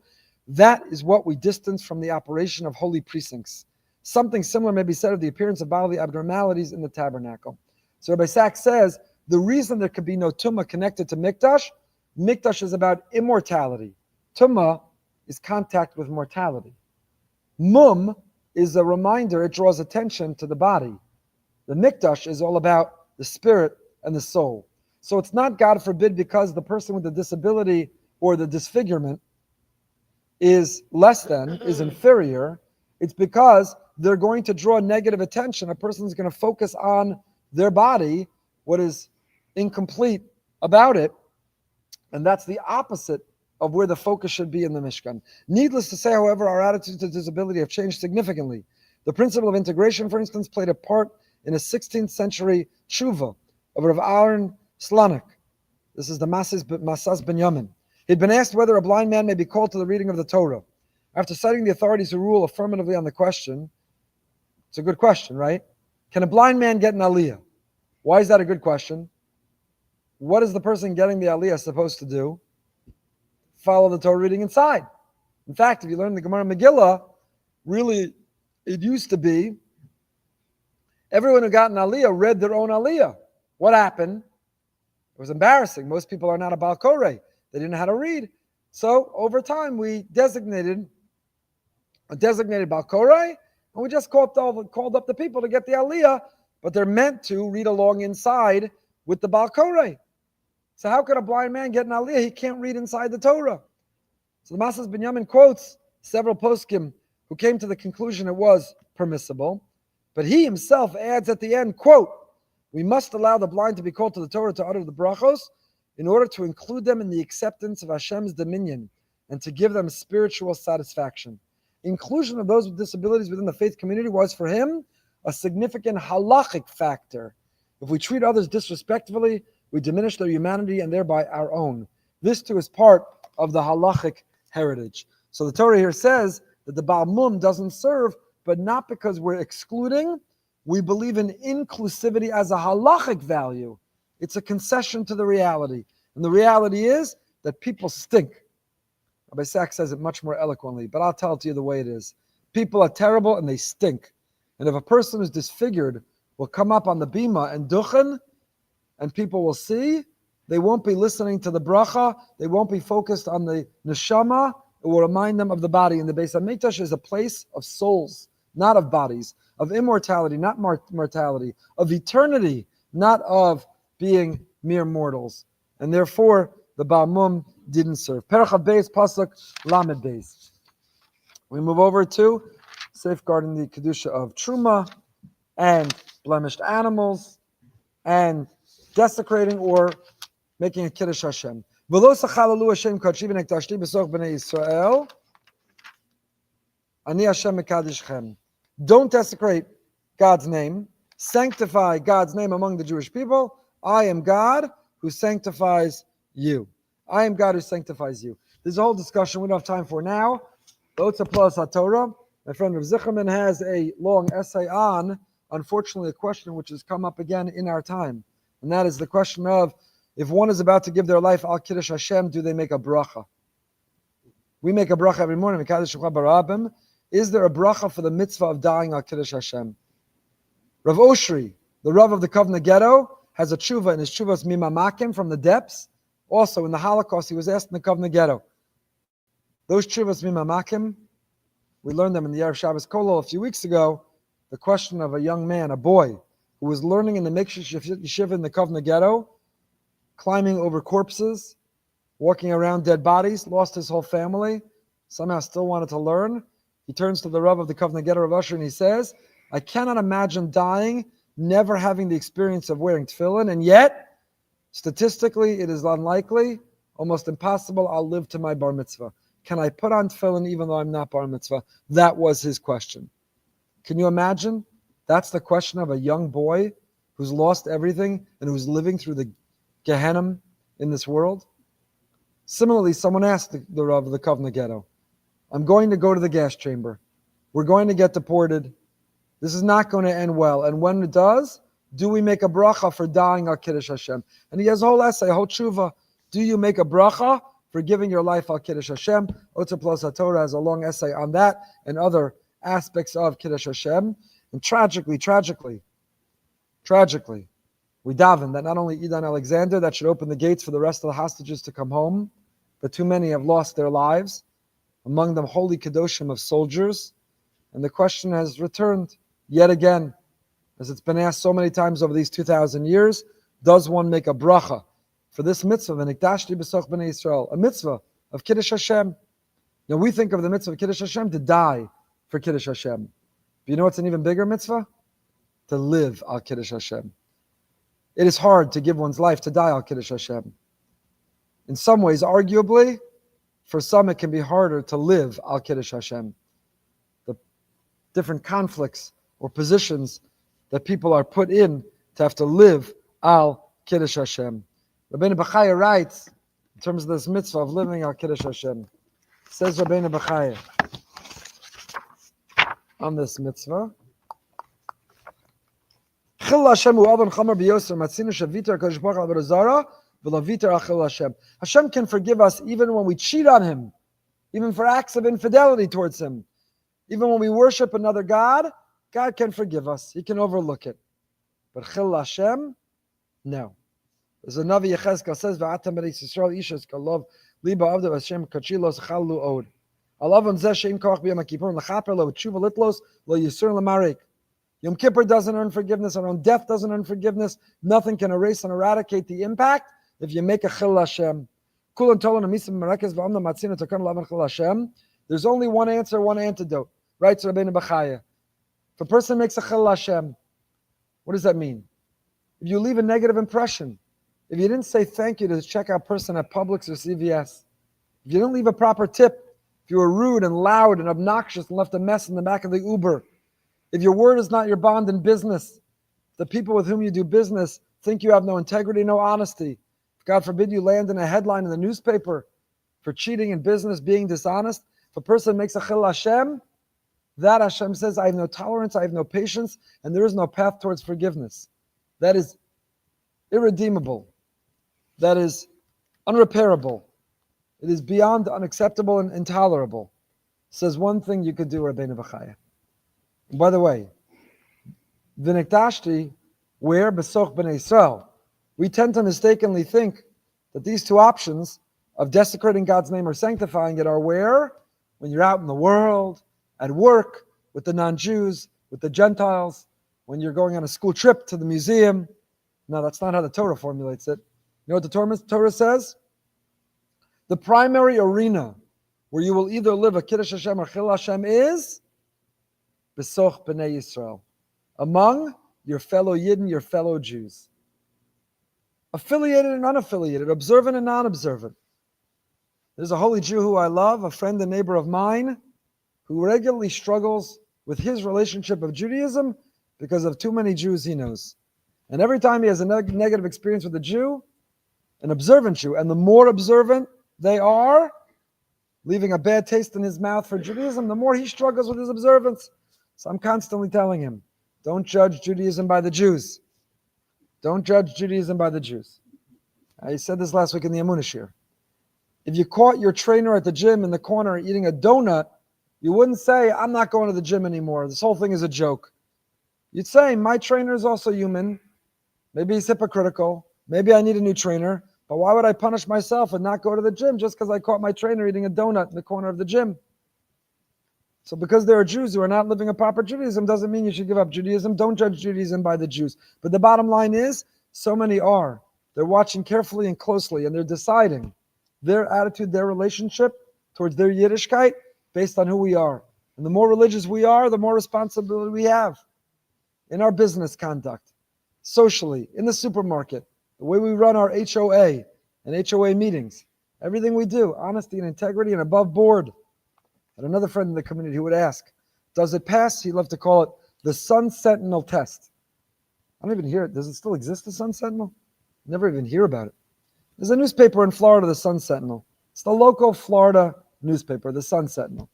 that is what we distance from the operation of holy precincts. Something similar may be said of the appearance of bodily abnormalities in the tabernacle. So Rabbi Sachs says, the reason there could be no Tumah connected to Mikdash is about immortality. Tumah is contact with mortality. Mum is a reminder, it draws attention to the body. The Mikdash is all about the spirit and the soul. So it's not, God forbid, because the person with the disability or the disfigurement is less than, is inferior. It's because they're going to draw negative attention. A person's going to focus on their body, what is incomplete about it, and that's the opposite of where the focus should be in the Mishkan. Needless to say, however, our attitudes to disability have changed significantly. The principle of integration, for instance, played a part in a 16th century tshuva of Rav Aaron Slanik. This is the Masas Binyamin. He'd been asked whether a blind man may be called to the reading of the Torah. After citing the authorities who rule affirmatively on the question, it's a good question, right? Can a blind man get an aliyah? Why is that a good question? What is the person getting the aliyah supposed to do? Follow the Torah reading inside. In fact, if you learn the Gemara Megillah, really, it used to be everyone who got an aliyah read their own aliyah. What happened? It was embarrassing. Most people are not a Baal Koreh. They didn't know how to read. So over time, we designated a designated Baal Koreh, and we just called up the people to get the aliyah, but they're meant to read along inside with the Baal Koreh. So how could a blind man get an aliyah? He can't read inside the Torah. So the Masas Binyamin quotes several poskim who came to the conclusion it was permissible, but he himself adds at the end, quote, we must allow the blind to be called to the Torah to utter the brachos in order to include them in the acceptance of Hashem's dominion and to give them spiritual satisfaction. Inclusion of those with disabilities within the faith community was for him a significant halachic factor. If we treat others disrespectfully, we diminish their humanity and thereby our own. This too is part of the halachic heritage. So the Torah here says that the Baal Mum doesn't serve, but not because we're excluding. We believe in inclusivity as a halachic value. It's a concession to the reality. And the reality is that people stink. Rabbi Sachs says it much more eloquently, but I'll tell it to you the way it is. People are terrible and they stink. And if a person is disfigured will come up on the bima and duchen, and people will see. They won't be listening to the bracha. They won't be focused on the neshama. It will remind them of the body. And the Beis Hamikdash is a place of souls, not of bodies, of immortality, not mortality, of eternity, not of being mere mortals. And therefore, the Ba'amum didn't serve. Perach Beis, Pasuk Lamed Beis. We move over to safeguarding the Kedusha of Truma and blemished animals and desecrating or making a Kiddush Hashem. V'lo sachalalu Hashem kadshiv v'nektashti b'soch b'nei Yisrael. Ani Hashem mekadishchem. Don't desecrate God's name. Sanctify God's name among the Jewish people. I am God who sanctifies you. I am God who sanctifies you. There's a whole discussion we don't have time for now. Otza plus HaTorah. My friend Rav Zicherman has a long essay on, unfortunately, a question which has come up again in our time. And that is the question of, if one is about to give their life al Kiddush Hashem, do they make a bracha? We make a bracha every morning. Is there a bracha for the mitzvah of dying al Kiddush Hashem? Rav Oshri, the Rav of the Kovna Ghetto, has a tshuva in his tshuvas Mimamakim from the depths. Also, in the Holocaust, he was asked in the Kovna Ghetto. Those tshuvas Mimamakim, we learned them in the Erev Shabbos Kolol a few weeks ago. The question of a young man, a boy, who was learning in the makeshift yeshiva in the Kovna Ghetto, climbing over corpses, walking around dead bodies, lost his whole family, somehow still wanted to learn. He turns to the Rav of the Kovna Ghetto, Rav Usher, and he says, I cannot imagine dying, never having the experience of wearing tefillin, and yet, statistically, it is unlikely, almost impossible, I'll live to my bar mitzvah. Can I put on tefillin even though I'm not bar mitzvah? That was his question. Can you imagine? That's the question of a young boy who's lost everything and who's living through the Gehenna in this world. Similarly, someone asked the Rav of the Kovna Ghetto, I'm going to go to the gas chamber. We're going to get deported. This is not going to end well. And when it does, do we make a bracha for dying al Kiddush Hashem? And he has a whole essay, a whole tshuva. Do you make a bracha for giving your life al Kiddush Hashem? Otza plus HaTorah has a long essay on that and other aspects of Kiddush Hashem. And tragically, we daven that not only Idan Alexander, that should open the gates for the rest of the hostages to come home, but too many have lost their lives, among them holy Kedoshim of soldiers. And the question has returned yet again, as it's been asked so many times over these 2,000 years, does one make a bracha for this mitzvah, v'nikdashti b'soch b'nei Yisrael, a mitzvah of Kiddush Hashem? Now we think of the mitzvah of Kiddush Hashem to die for Kiddush Hashem. But you know what's an even bigger mitzvah? To live al Kiddush Hashem. It is hard to give one's life to die al Kiddush Hashem. In some ways, arguably, for some it can be harder to live al Kiddush Hashem. The different conflicts or positions that people are put in to have to live al Kiddush Hashem. Rabbeinu Bechaya writes, in terms of this mitzvah of living al Kiddush Hashem, says Rabbeinu Bechaya on this mitzvah, Hashem can forgive us even when we cheat on Him, even for acts of infidelity towards Him. Even when we worship another God, God can forgive us. He can overlook it. But Chil Hashem, no. As the Navi Yechezkel says, V'atam b'nei Yisrael ishas kalov liba avdav Hashem kachilos chalu od. Alavon zeh she'im koach b'yom HaKippur l'chaper lo tshuva litlos lo yisur l'marek. Yom Kippur doesn't earn forgiveness. Our own death doesn't earn forgiveness. Nothing can erase and eradicate the impact if you make a Chil Hashem. There's only one answer, one antidote. Writes Rabbeinu Bechaya. If a person makes a Chil Hashem, what does that mean? If you leave a negative impression, if you didn't say thank you to the checkout person at Publix or CVS, if you didn't leave a proper tip, if you were rude and loud and obnoxious and left a mess in the back of the Uber, if your word is not your bond in business, the people with whom you do business think you have no integrity, no honesty. If God forbid you land in a headline in the newspaper for cheating in business, being dishonest, if a person makes a Chil Hashem, that Hashem says, I have no tolerance, I have no patience, and there is no path towards forgiveness. That is irredeemable. That is unrepairable. It is beyond unacceptable and intolerable. Says one thing you could do, Rabbeinu Bechaya. And by the way, V'niktashti, where besoch b'nei Yisrael. We tend to mistakenly think that these two options of desecrating God's name or sanctifying it are where? When you're out in the world, at work, with the non-Jews, with the Gentiles, when you're going on a school trip to the museum. No, that's not how the Torah formulates it. You know what the Torah says? The primary arena where you will either live a Kiddush Hashem or Chil Hashem is Besoch B'nai Yisrael, among your fellow Yidden, your fellow Jews. Affiliated and unaffiliated, observant and non-observant. There's a holy Jew who I love, a friend and neighbor of mine, who regularly struggles with his relationship of Judaism because of too many Jews he knows. And every time he has a negative experience with a Jew, an observant Jew, and the more observant they are, leaving a bad taste in his mouth for Judaism, the more he struggles with his observance. So I'm constantly telling him, don't judge Judaism by the Jews. Don't judge Judaism by the Jews. I said this last week in the Emunah Shir. If you caught your trainer at the gym in the corner eating a donut, you wouldn't say, I'm not going to the gym anymore. This whole thing is a joke. You'd say, my trainer is also human. Maybe he's hypocritical. Maybe I need a new trainer. But why would I punish myself and not go to the gym just because I caught my trainer eating a donut in the corner of the gym? So because there are Jews who are not living a proper Judaism doesn't mean you should give up Judaism. Don't judge Judaism by the Jews. But the bottom line is, so many are. They're watching carefully and closely, and they're deciding their attitude, their relationship towards their Yiddishkeit based on who we are. And the more religious we are, the more responsibility we have in our business conduct, socially, in the supermarket, the way we run our HOA and HOA meetings, everything we do, honesty and integrity and above board. And another friend in the community who would ask, does it pass? He loved to call it the Sun Sentinel test. I don't even hear it. Does it still exist, the Sun Sentinel? Never even hear about it. There's a newspaper in Florida, the Sun Sentinel. It's the local Florida newspaper, the Sun Sentinel.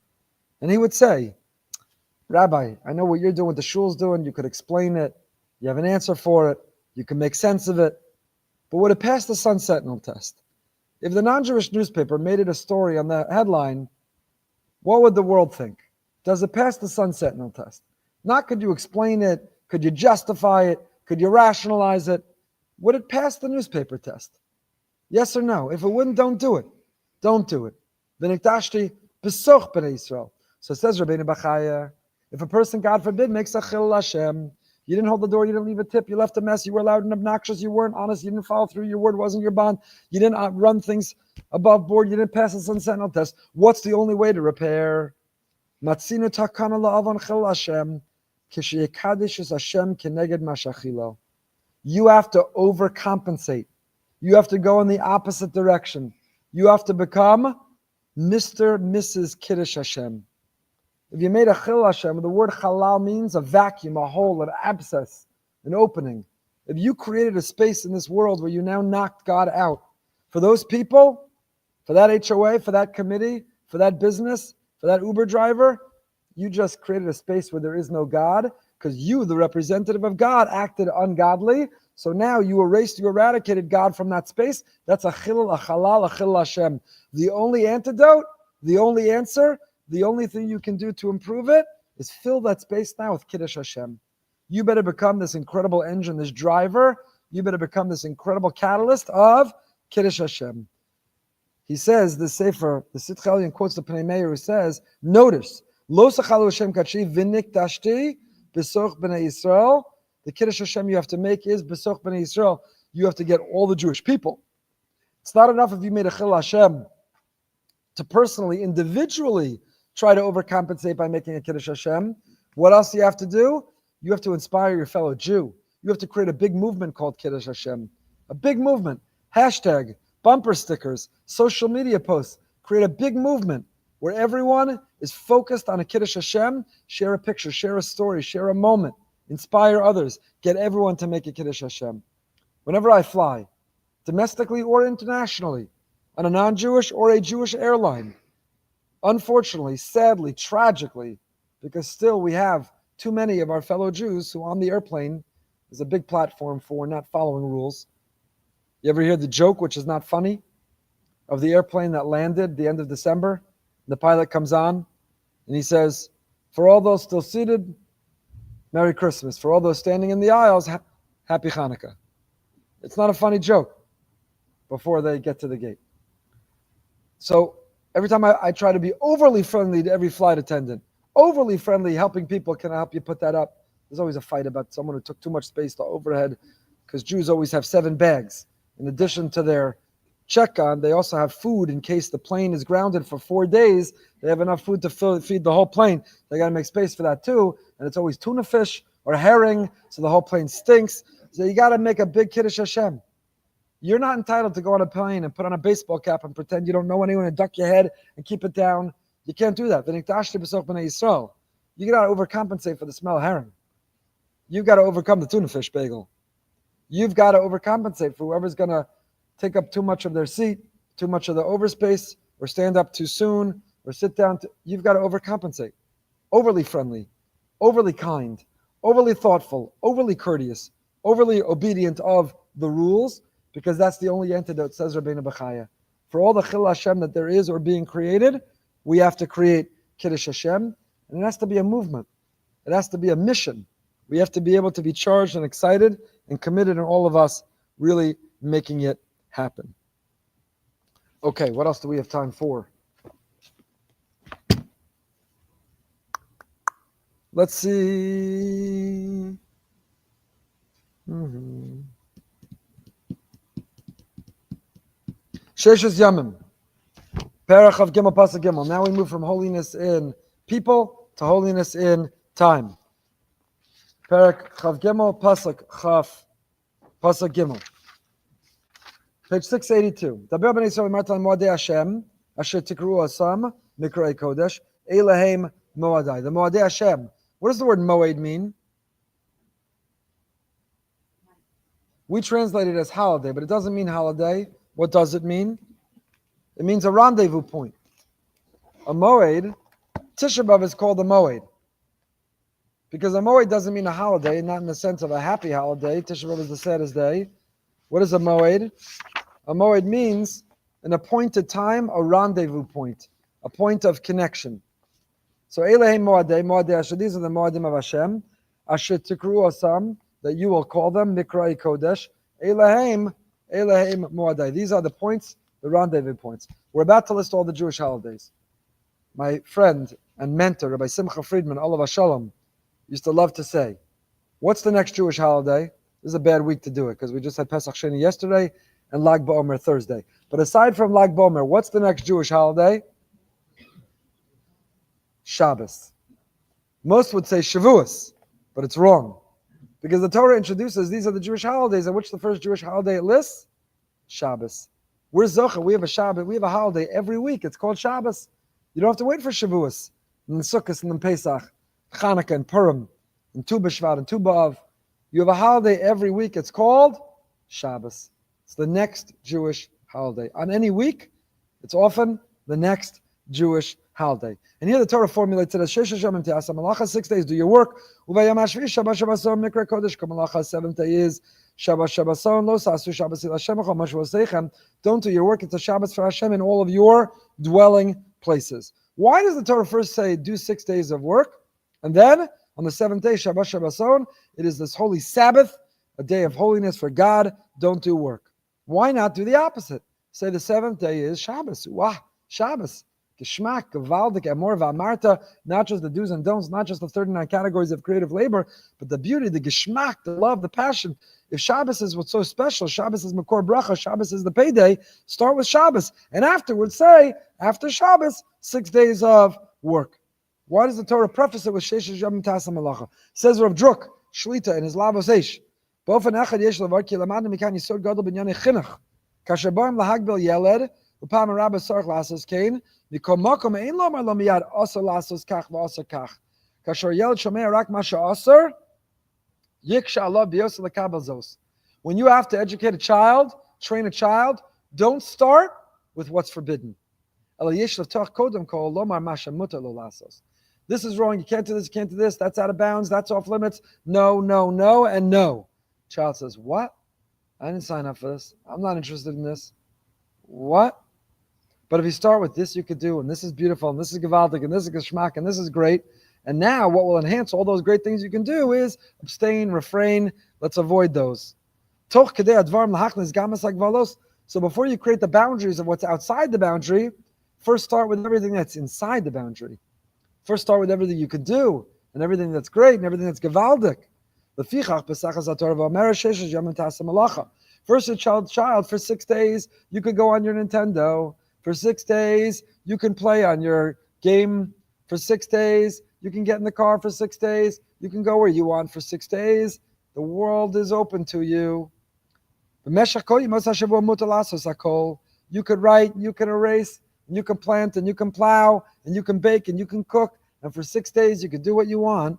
And he would say, Rabbi, I know what you're doing, what the shul's doing. You could explain it. You have an answer for it. You can make sense of it. But would it pass the Sun Sentinel test? If the non-Jewish newspaper made it a story on the headline, what would the world think? Does it pass the Sun Sentinel test? Not could you explain it, could you justify it, could you rationalize it? Would it pass the newspaper test? Yes or no? If it wouldn't, don't do it. Don't do it. V'niktashti b'soch b'nei Yisrael. So says Rabbeinu Bachaya, if a person, God forbid, makes a chil Hashem, you didn't hold the door, you didn't leave a tip, you left a mess, you were loud and obnoxious, you weren't honest, you didn't follow through, your word wasn't your bond, you didn't run things above board, you didn't pass the Sun Sentinel test. What's the only way to repair? Matzinu takana la'avon chil Hashem, kishiyekadish Hashem keneged mashachilo. You have to overcompensate. You have to go in the opposite direction. You have to become Mr. Mrs. Kiddush Hashem. If you made a chil Hashem, the word halal means a vacuum, a hole, an abscess, an opening. If you created a space in this world where you now knocked God out, for those people, for that HOA, for that committee, for that business, for that Uber driver, you just created a space where there is no God, because you, the representative of God, acted ungodly. So now you eradicated God from that space. That's a chilul, a halal, a chil Hashem. The only antidote, the only answer, the only thing you can do to improve it is fill that space now with Kiddush Hashem. You better become this incredible engine, this driver. You better become this incredible catalyst of Kiddush Hashem. He says, the Sefer, the Sitchelion quotes the Pnei Meir, who says, notice, Lo sachalu Hashem kachi v'niktashti b'soch b'nei Yisrael. The Kiddush Hashem you have to make is b'soch b'nei Yisrael. You have to get all the Jewish people. It's not enough if you made a chil Hashem to personally, individually, try to overcompensate by making a Kiddush Hashem. What else do you have to do? You have to inspire your fellow Jew. You have to create a big movement called Kiddush Hashem. A big movement. Hashtag, bumper stickers, social media posts. Create a big movement where everyone is focused on a Kiddush Hashem. Share a picture, share a story, share a moment. Inspire others. Get everyone to make a Kiddush Hashem. Whenever I fly, domestically or internationally, on a non-Jewish or a Jewish airline, unfortunately, sadly, tragically, because still we have too many of our fellow Jews who on the airplane is a big platform for not following rules. You ever hear the joke, which is not funny, of the airplane that landed the end of December? The pilot comes on and he says, for all those still seated, Merry Christmas. For all those standing in the aisles, Happy Hanukkah. It's not a funny joke before they get to the gate. So every time I try to be overly friendly to every flight attendant, overly friendly, helping people, can I help you put that up? There's always a fight about someone who took too much space to overhead, because Jews always have 7 bags. In addition to their check-on, they also have food in case the plane is grounded for 4 days. They have enough food to feed the whole plane. They got to make space for that too. And it's always tuna fish or herring, so the whole plane stinks. So you got to make a big Kiddush Hashem. You're not entitled to go on a plane and put on a baseball cap and pretend you don't know anyone and duck your head and keep it down. You can't do that. You got to overcompensate for the smell of herring. You've got to overcome the tuna fish bagel. You've got to overcompensate for whoever's going to take up too much of their seat, too much of the overspace, or stand up too soon, or sit down. You've got to overcompensate. Overly friendly, overly kind, overly thoughtful, overly courteous, overly obedient of the rules, because that's the only antidote, says Rabbeinu Bechaya. For all the Chil Hashem that there is or being created, we have to create Kiddush Hashem, and it has to be a movement. It has to be a mission. We have to be able to be charged and excited and committed in all of us really making it happen. Okay, what else do we have time for? Let's see. Sheshes Yamim. Perach of Gimel Pasuk Gimel. Now we move from holiness in people to holiness in time. Perach Chav Gimel Pasuk Chav Pasuk Gimel. Page 682. Daber b'nei Yisrael Martan Moadei Hashem Asher Tikru Asam Mikrei Kodesh Eilahem Moadai. The Moadei Hashem. What does the word Moed mean? We translate it as holiday, but it doesn't mean holiday. What does it mean? It means a rendezvous point. A Moed, Tisha B'Av is called a Moed. Because a Moed doesn't mean a holiday, not in the sense of a happy holiday. Tisha B'Av is the saddest day. What is a Moed? A Moed means an appointed time, a rendezvous point, a point of connection. So Elohim Moadei, Moadei Hashem, these are the Moadim of Hashem. Asher Tikru Asam, that you will call them, Mikrai Kodesh. Elohim Moadei. These are the points, the rendezvous points. We're about to list all the Jewish holidays. My friend and mentor, Rabbi Simcha Friedman, Olav Shalom, used to love to say, what's the next Jewish holiday? This is a bad week to do it, because we just had Pesach Sheni yesterday and Lag BaOmer Thursday. But aside from Lag BaOmer, what's the next Jewish holiday? Shabbos. Most would say Shavuos, but it's wrong. Because the Torah introduces, these are the Jewish holidays, and which the first Jewish holiday it lists? Shabbos. We're Zocha, we have a Shabbat, we have a holiday every week. It's called Shabbos. You don't have to wait for Shavuos, and then Sukkot, and then Pesach, Chanukah, and Purim, and Tu B'Shvat, and Tu B'Av. You have a holiday every week. It's called Shabbos. It's the next Jewish holiday. On any week, it's often the next Jewish holiday. And here the Torah formulates it as 6 days do your work. 7th day is Shabbos Shabboson. Lo sasu Shabbos il Hashem chol mashu osechem. Don't do your work. It's a Shabbos for Hashem in all of your dwelling places. Why does the Torah first say do 6 days of work, and then on the 7th day Shabbos Shabboson, it is this holy Sabbath, a day of holiness for God. Don't do work. Why not do the opposite? Say the 7th day is Shabbos. Wow, Shabbos. Geschmack, Gewaldig, Emor, V'amarta, not just the do's and don'ts, not just the 39 categories of creative labor, but the beauty, the Geschmack, the love, the passion. If Shabbos is what's so special, Shabbos is Makor Bracha, Shabbos is the payday, start with Shabbos. And afterwards say, after Shabbos, 6 days of work. Why does the Torah preface it with Sheish Yom Tasam Malacha? Says Rav Druk, Shlita, in his Lavos Eish, B'ofen echad yesh levar ki lamad mikan yisod gadol b'nyanei chinuch. Kasher boim lahagbil yeled, upam rabba sarach lasos kain, mikom makom ein lomar lo miyad asar lasos kach v'asar kach. Kasher yeled shomei rak masha asar, yiksha alav b'yosel lekabel zos. When you have to educate a child, train a child, don't start with what's forbidden. Ela yesh l'tach kodem kol lomar masha mutar lo lasos. This is wrong, you can't do this, you can't do this, that's out of bounds, that's off limits. No, no, no, and no. Child says, what? I didn't sign up for this. I'm not interested in this. What? But if you start with this you could do, and this is beautiful, and this is gewaltig, and this is geschmack, and this is great, And now what will enhance all those great things you can do is abstain, refrain. Let's avoid those. So before you create the boundaries of what's outside the boundary, first start with everything that's inside the boundary. First start with everything you could do, and everything that's great, and everything that's gewaldic. First, a child, for 6 days, you could go on your Nintendo. For 6 days, you can play on your game. For 6 days, you can get in the car. For 6 days, you can go where you want. For 6 days, the world is open to you. You could write, you can erase, and you can plant, and you can plow, and you can bake, and you can cook. And for 6 days, you can do what you want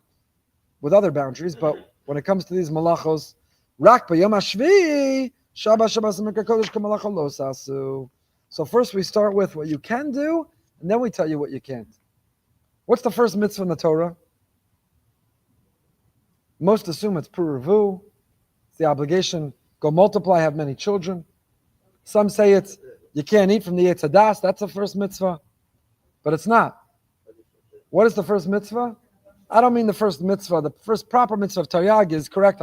with other boundaries. But when it comes to these malachos, so first we start with what you can do, and then we tell you what you can't. What's the first mitzvah in the Torah? Most assume it's puravu. It's the obligation. Go multiply, have many children. Some say it's you can't eat from the Eitz Hadas. That's the first mitzvah. But it's not. What is the first mitzvah? I don't mean the first mitzvah. The first proper mitzvah of Taryag is correct.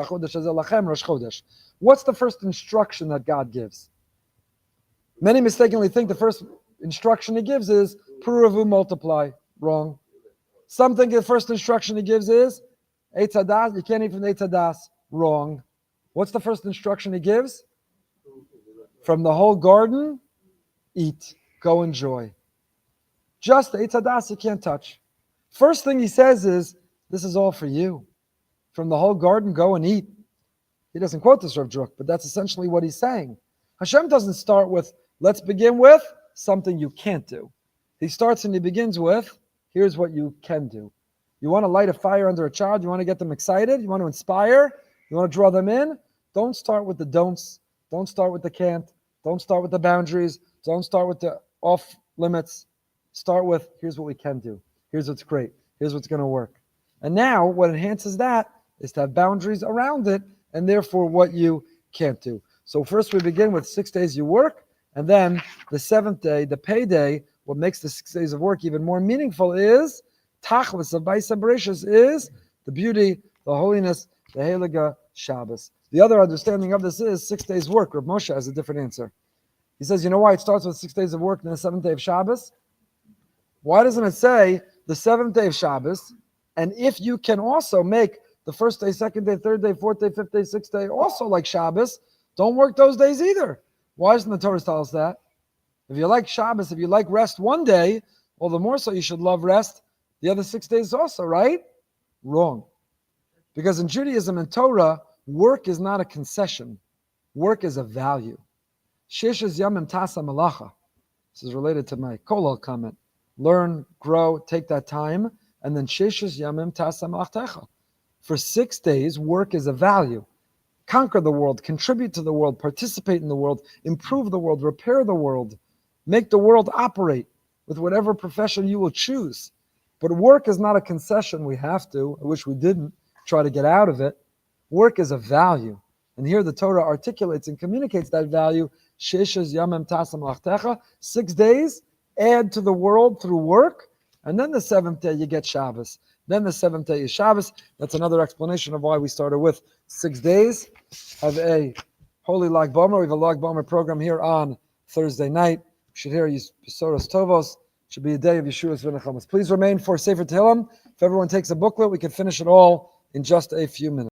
What's the first instruction that God gives? Many mistakenly think the first instruction he gives is puravu, multiply. Wrong. Some think the first instruction he gives is Eitz Hadas. You can't eat from the Eitz Hadas. Wrong. What's the first instruction he gives? From the whole garden, eat. Go enjoy. Just the Eitz Hadas you can't touch. First thing he says is, this is all for you. From the whole garden, go and eat. He doesn't quote this Rav Druk, but that's essentially what he's saying. Hashem doesn't start with, let's begin with something you can't do. He starts and he begins with, here's what you can do. You want to light a fire under a child, you want to get them excited, you want to inspire, you want to draw them in. Don't start with the don'ts. Don't start with the can't. Don't start with the boundaries. Don't start with the off limits. Start with, here's what we can do. Here's what's great. Here's what's going to work. And now what enhances that is to have boundaries around it, and therefore what you can't do. So first we begin with 6 days you work, and then the 7th day, the payday, what makes the 6 days of work even more meaningful is, tachlis of Bais HaBereshis is the beauty, the holiness, the Heilige Shabbos. The other understanding of this is 6 days work. Rav Moshe has a different answer. He says, you know why it starts with 6 days of work and the 7th day of Shabbos? Why doesn't it say the 7th day of Shabbos, and if you can also make the 1st day, 2nd day, 3rd day, 4th day, 5th day, 6th day also like Shabbos, don't work those days either. Why doesn't the Torah tell us that? If you like Shabbos, if you like rest one day, well, the more so you should love rest the other 6 days also, right? Wrong. Because in Judaism and Torah, work is not a concession. Work is a value. Sheshes yamim tasa malacha. This is related to my kolal comment. Learn, grow, take that time, and then sheshes yamim tasa malachtecha. For 6 days, work is a value. Conquer the world, contribute to the world, participate in the world, improve the world, repair the world, make the world operate with whatever profession you will choose. But work is not a concession we have to. I wish we didn't try to get out of it. Work is a value. And here the Torah articulates and communicates that value. Sheshes yamim tasam lachtecha. 6 days, add to the world through work. And then the 7th day you get Shabbos. Then the 7th day is Shabbos. That's another explanation of why we started with 6 days. Have a holy Lag B'Omer. We have a Lag B'Omer program here on Thursday night. We should hear Yisoros Tovos. It should be a day of Yeshua's V'Nechamas. Please remain for Sefer Tehillim. If everyone takes a booklet, we can finish it all in just a few minutes.